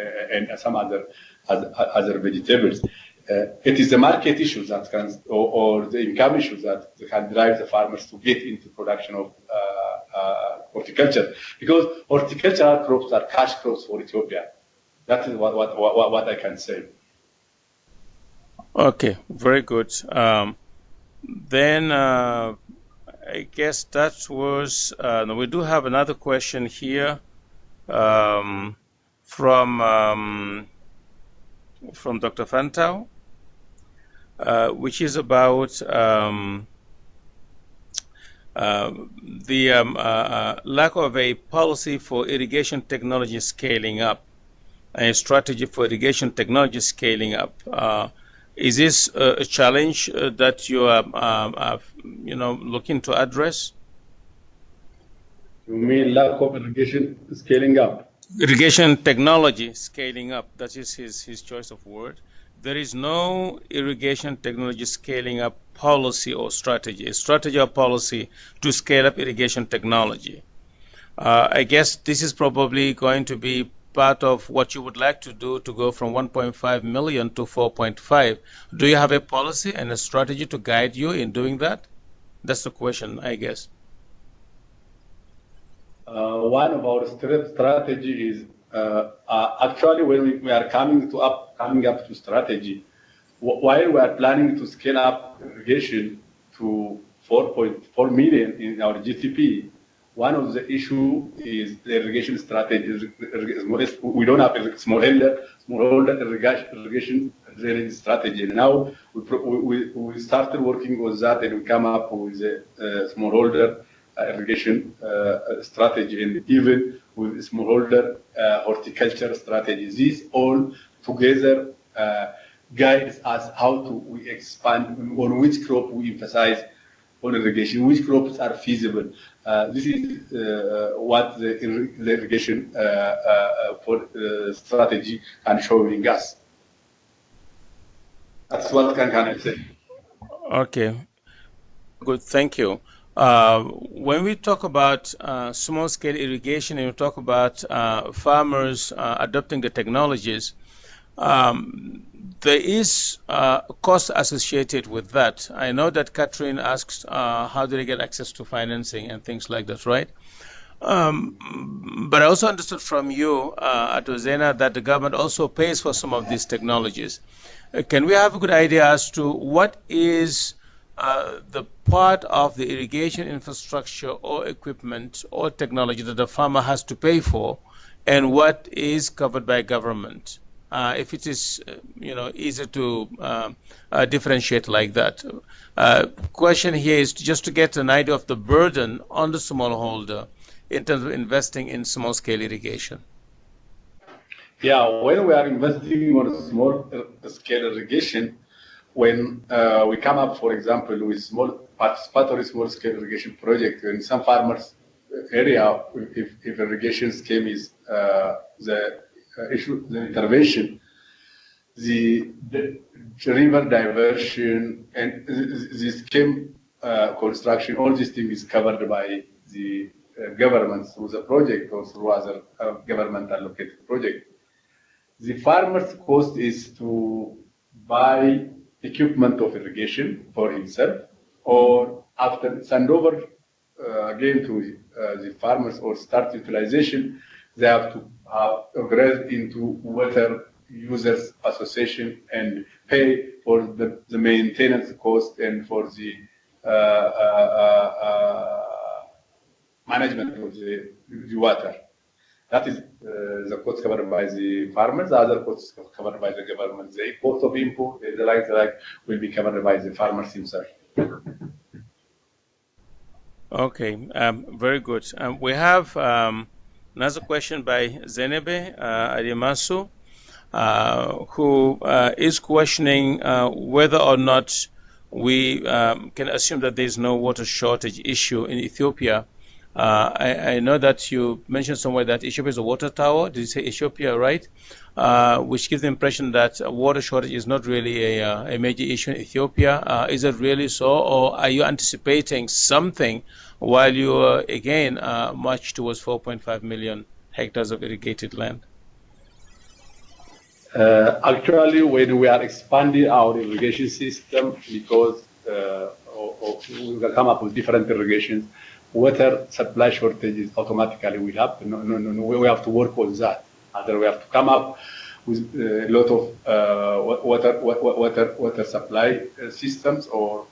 some other vegetables. It is the market issues that can, or the income issues that can drive the farmers to get into production of horticulture, because horticultural crops are cash crops for Ethiopia. That is what I can say. Okay, very good. Then I guess that was. We do have another question here from Dr. Fantau, which is about the lack of a policy for irrigation technology scaling up, a strategy for irrigation technology scaling up. Is this a challenge that you are, looking to address? You mean lack of irrigation scaling up? Irrigation technology scaling up. That is his choice of word. There is no irrigation technology scaling up policy or strategy, a strategy or policy to scale up irrigation technology. I guess this is probably going to be part of what you would like to do to go from 1.5 million to 4.5. Do you have a policy and a strategy to guide you in doing that? That's the question, I guess. One of our strategy is actually when we are coming up to strategy, while we are planning to scale up irrigation to 4.4 million in our GTP. One of the issue is the irrigation strategy. We don't have a smallholder irrigation strategy. And now we started working with that, and we come up with a smallholder irrigation strategy, and even with smallholder horticulture strategy. These all together guides us how we expand, on which crop we emphasize on irrigation, which crops are feasible. This is what the irrigation strategy can showing us. That's what can I say. Okay, good, thank you. When we talk about small-scale irrigation and we talk about farmers adopting the technologies, there is a cost associated with that. I know that Catherine asked how do they get access to financing and things like that, right? But I also understood from you, Zena, that the government also pays for some of these technologies. Can we have a good idea as to what is the part of the irrigation infrastructure or equipment or technology that the farmer has to pay for, and what is covered by government? If it is, easy to differentiate like that. Question here is just to get an idea of the burden on the smallholder in terms of investing in small-scale irrigation. Yeah, when we are investing on small-scale irrigation, when we come up, for example, with small participatory small-scale irrigation project in some farmers' area, if irrigation scheme is the intervention, the river diversion and the scheme construction, all these things is covered by the government through the project or through other government allocated project. The farmer's cost is to buy equipment of irrigation for himself, or after it's hand over again to the farmers or start utilization, they have to upgrade into water users association and pay for the maintenance cost and for the management of the water. That is the cost covered by the farmers. The other costs covered by the government. The cost of input, the like will be covered by the farmers himself. Okay, very good. We have another question by Zenebe Ademasu, who is questioning whether or not we can assume that there is no water shortage issue in Ethiopia I know that you mentioned somewhere that Ethiopia is a water tower. Did you say Ethiopia, right? Which gives the impression that water shortage is not really a major issue in Ethiopia. Is it really so, or are you anticipating something while you again march towards 4.5 million hectares of irrigated land? Actually, when we are expanding our irrigation system, because we will come up with different irrigations, water supply shortages automatically will happen. No, we have to work on that. Either we have to come up with a lot of water supply systems, or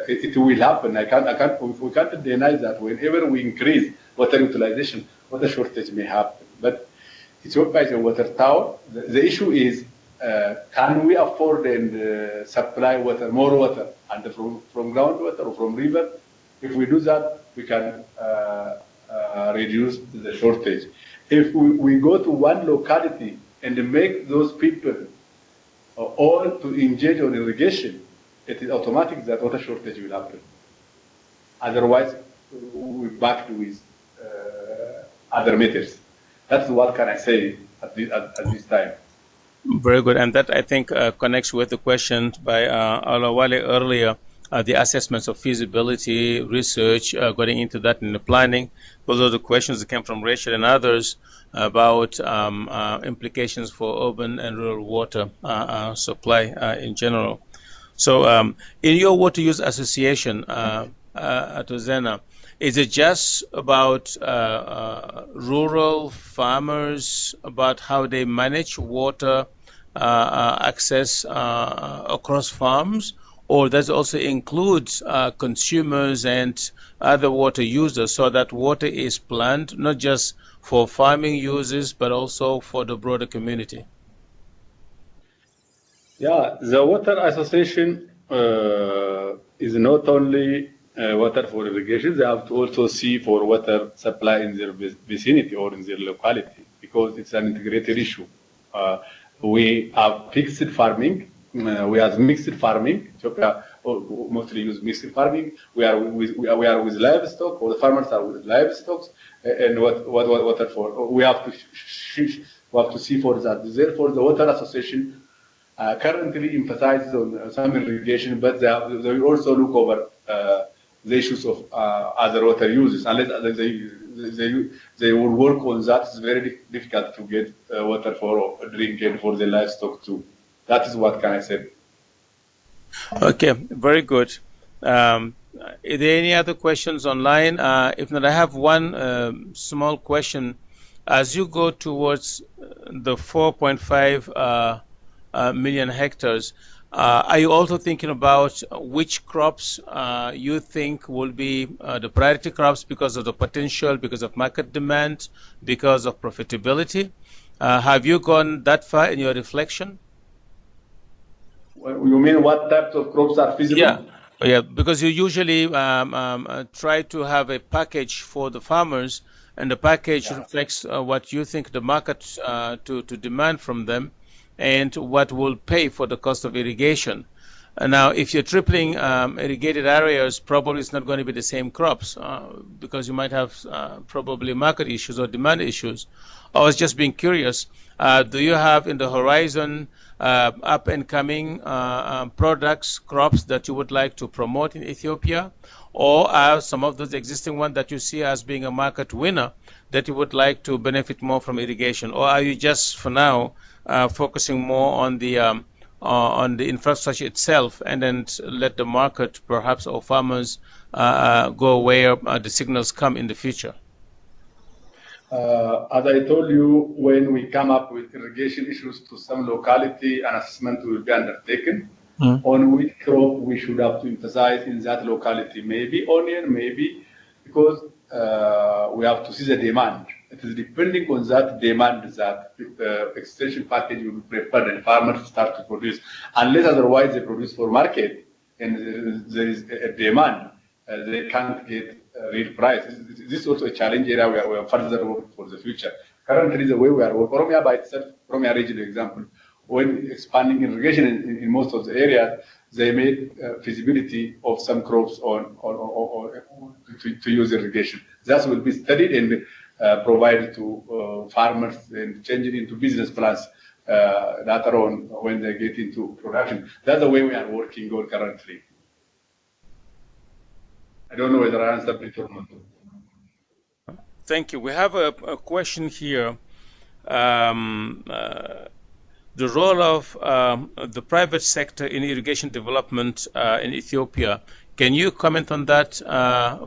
it will happen. We can't deny that whenever we increase water utilization, water shortage may happen. But Ethiopia is a water tower. The issue is, can we afford and supply water, more water, and from groundwater or from river? If we do that, we can reduce the shortage. If we go to one locality and make those people all to engage on irrigation, it is automatic that water shortage will happen. Otherwise, we're back with other methods. That's what can I say at this time. Very good, and that I think connects with the question by Alawale earlier, the assessments of feasibility, research, getting into that in the planning. Those are the questions that came from Rachel and others about implications for urban and rural water supply in general. So in your water use association, Zena, is it just about rural farmers, about how they manage water access across farms, or does it also include consumers and other water users, so that water is planned not just for farming uses but also for the broader community? Yeah, the water association is not only water for irrigation. They have to also see for water supply in their vicinity or in their locality, because it's an integrated issue. We have fixed farming. We have mixed farming. Ethiopia mostly use mixed farming. We are with livestock, or the farmers are with livestock. And what water for? We have to see for that. Therefore, the water association currently emphasizes on some irrigation, but they will also look over the issues of other water uses. Unless they will work on that, it's very difficult to get water for drinking for the livestock too. That is what can I say. Okay, very good. Are there any other questions online? If not, I have one small question. As you go towards the 4.5 million hectares, are you also thinking about which crops you think will be the priority crops because of the potential, because of market demand, because of profitability? Have you gone that far in your reflection? You mean what types of crops are feasible? Yeah, because you usually try to have a package for the farmers, and the package reflects what you think the market to demand from them, and what will pay for the cost of irrigation. Now, if you're tripling irrigated areas, probably it's not going to be the same crops because you might have probably market issues or demand issues. I was just being curious. Do you have in the horizon up and coming products, crops that you would like to promote in Ethiopia? Or are some of those existing ones that you see as being a market winner that you would like to benefit more from irrigation? Or are you just, for now, focusing more on the infrastructure itself, and then let the market, perhaps, or farmers go where the signals come in the future? As I told you, when we come up with irrigation issues to some locality, an assessment will be undertaken on which crop we should have to emphasize in that locality. Maybe onion, maybe, because we have to see the demand. It is depending on that demand that extension package will be prepared and farmers start to produce. Unless otherwise they produce for market and there is a demand, they can't get a real price. This is also a challenge area where we are further work for the future. Currently, the way we are working, Oromia by itself, Oromia region example, when expanding irrigation in most of the areas, they made feasibility of some crops to use irrigation. That will be studied and provided to farmers and changed into business plans later on when they get into production. That's the way we are working on currently. I don't know whether I answered it or not. Thank you. We have a question here. The role of the private sector in irrigation development in Ethiopia. Can you comment on that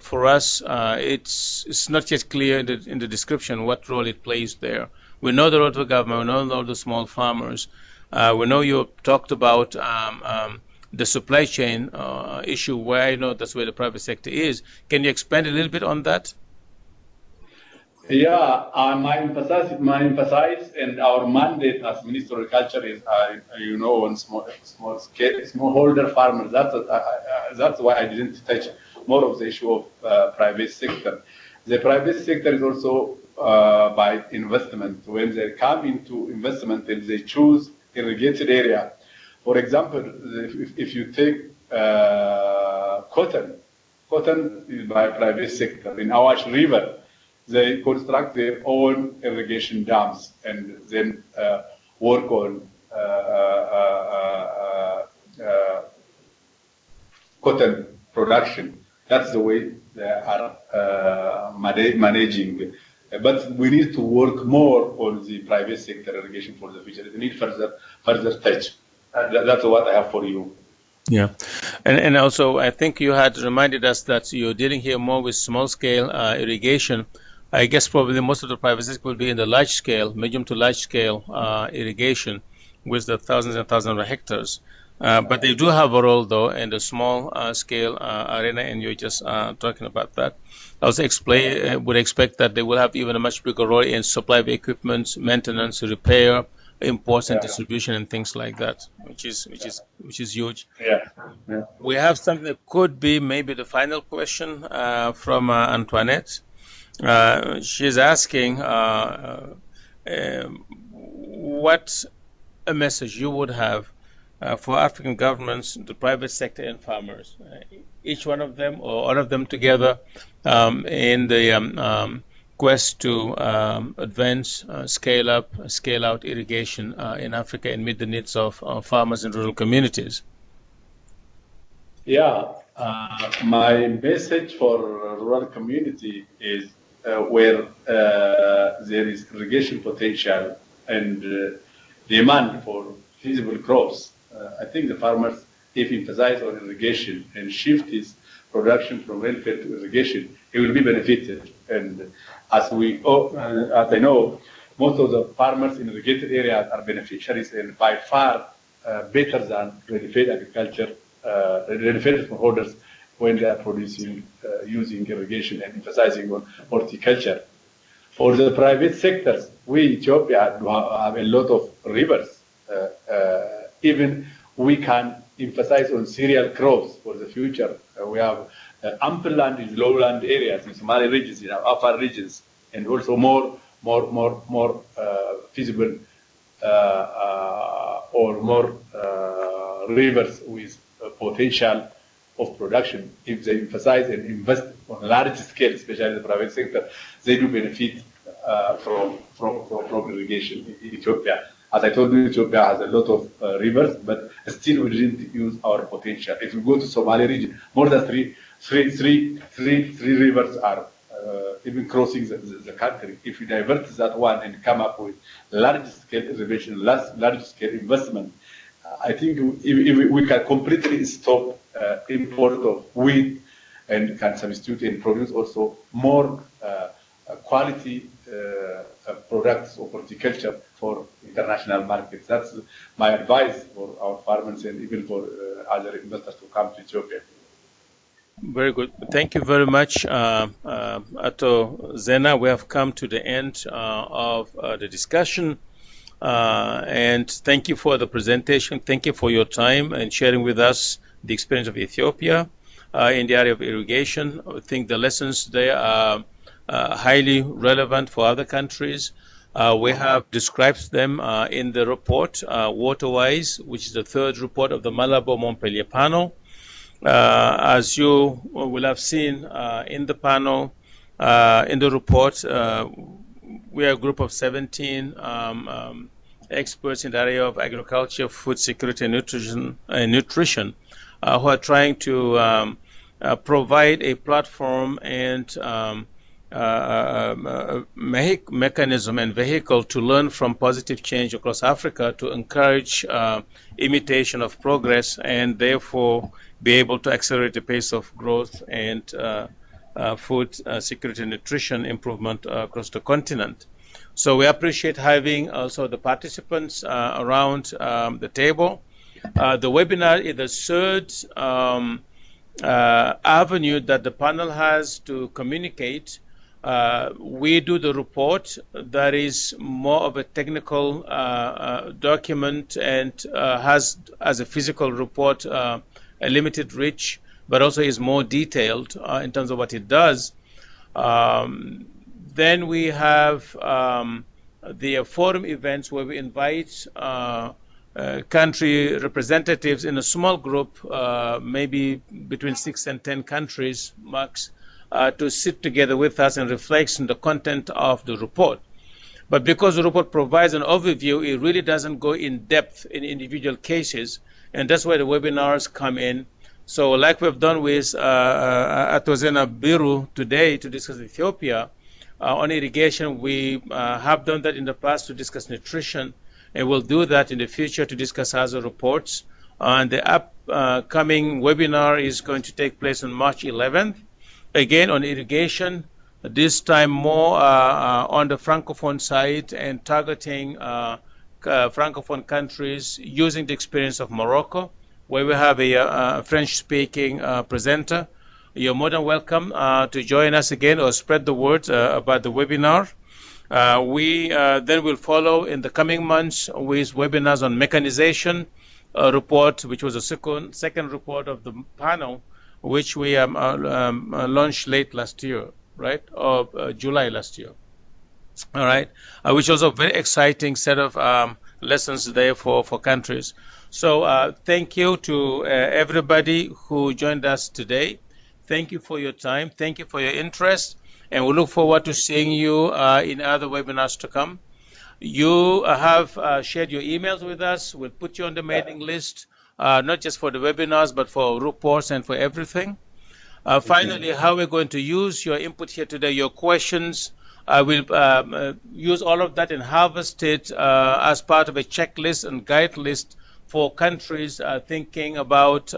for us? It's not yet clear in the description what role it plays there. We know the role of the government, we know the small farmers. We know you talked about the supply chain issue, where I know that's where the private sector is. Can you expand a little bit on that? Yeah, my emphasis and our mandate as Minister of Agriculture is, on small scale, smallholder farmers. That's why I didn't touch more of the issue of private sector. The private sector is also by investment. When they come into investment and they choose irrigated area, for example, if you take cotton is by private sector. In Awash River, they construct their own irrigation dams and then work on cotton production. That's the way they are managing. But we need to work more on the private sector irrigation for the future. We need further touch. That's what I have for you. Yeah, and also I think you had reminded us that you're dealing here more with small-scale irrigation. I guess probably most of the private sector will be in the large-scale, medium to large-scale irrigation with the thousands and thousands of hectares. But they do have a role, though, in the small-scale arena, and you're just talking about that. I also would expect that they will have even a much bigger role in supply of equipment, maintenance, repair, imports and distribution, and things like that, which is huge. Yeah. We have something that could be maybe the final question from Antoinette. She's asking what a message you would have for African governments, the private sector, and farmers, each one of them or all of them together, in the quest to advance, scale up, scale out irrigation in Africa and meet the needs of farmers in rural communities. Yeah, my message for rural community is where there is irrigation potential and demand for feasible crops. I think the farmers, if emphasize on irrigation and shift his production from welfare to irrigation, he will be benefited. And as I know, most of the farmers in irrigated areas are beneficiaries and by far better than ready-fed agriculture, ready-fed smallholders when they are producing using irrigation and emphasizing on horticulture. For the private sectors, we Ethiopia have a lot of rivers. Even we can emphasize on cereal crops for the future. We have ample land in lowland areas, in Somali regions, in our upper regions, and also more feasible or more rivers with potential of production. If they emphasize and invest on a large scale, especially the private sector, they do benefit from irrigation in Ethiopia. As I told you, Ethiopia has a lot of rivers, but still we didn't use our potential. If you go to Somali region, more than three rivers are even crossing the country. If you divert that one and come up with large-scale irrigation, large-scale investment, I think if we can completely stop import of wheat and can substitute and produce also more quality products of horticulture for international markets. That's my advice for our farmers and even for other investors to come to Ethiopia. Very good. Thank you very much, Ato Zena. We have come to the end of the discussion. And thank you for the presentation. Thank you for your time and sharing with us the experience of Ethiopia in the area of irrigation. I think the lessons there are highly relevant for other countries. We have described them in the report, Waterwise, which is the third report of the Malabo Montpellier Panel. As you will have seen in the panel, In the report, we are a group of 17 experts in the area of agriculture, food security, and nutrition who are trying to provide a platform and mechanism and vehicle to learn from positive change across Africa to encourage imitation of progress and therefore be able to accelerate the pace of growth and food security and nutrition improvement across the continent. So we appreciate having also the participants around the table. The webinar is the third avenue that the panel has to communicate. We do the report that is more of a technical document and has, as a physical report, a limited reach, but also is more detailed in terms of what it does. Then we have the forum events where we invite country representatives in a small group, maybe between 6 and 10 countries max, to sit together with us and reflect on the content of the report. But because the report provides an overview, it really doesn't go in depth in individual cases, and that's where the webinars come in. So like we've done with Zena Biru today to discuss Ethiopia, on irrigation, we have done that in the past to discuss nutrition, and we'll do that in the future to discuss other reports. And the upcoming webinar is going to take place on March 11th, again on irrigation, this time more on the Francophone side and targeting Francophone countries using the experience of Morocco, where we have a French-speaking presenter. You're more than welcome to join us again or spread the word about the webinar. We then will follow in the coming months with webinars on mechanization report, which was the second report of the panel, which we launched late last year, right, or July last year. All right, which was a very exciting set of lessons there for countries. So thank you to everybody who joined us today. Thank you for your time. Thank you for your interest. And we look forward to seeing you in other webinars to come. You have shared your emails with us. We'll put you on the mailing list, not just for the webinars, but for reports and for everything. Finally, how we're going to use your input here today, your questions, we'll use all of that and harvest it as part of a checklist and guide list for countries thinking about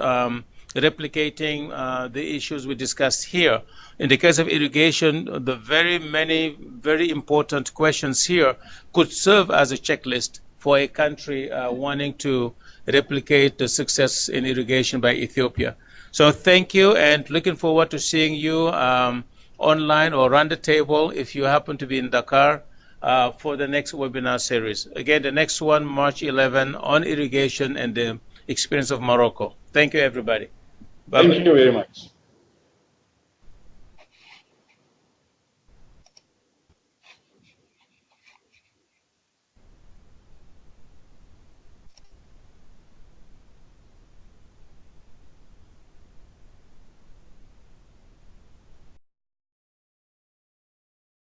replicating the issues we discussed here. In the case of irrigation, the very many very important questions here could serve as a checklist for a country wanting to replicate the success in irrigation by Ethiopia. So thank you, and looking forward to seeing you online or around the table if you happen to be in Dakar for the next webinar series. Again, the next one, March 11, on irrigation and the experience of Morocco. Thank you, everybody. Bye-bye. Thank you very much.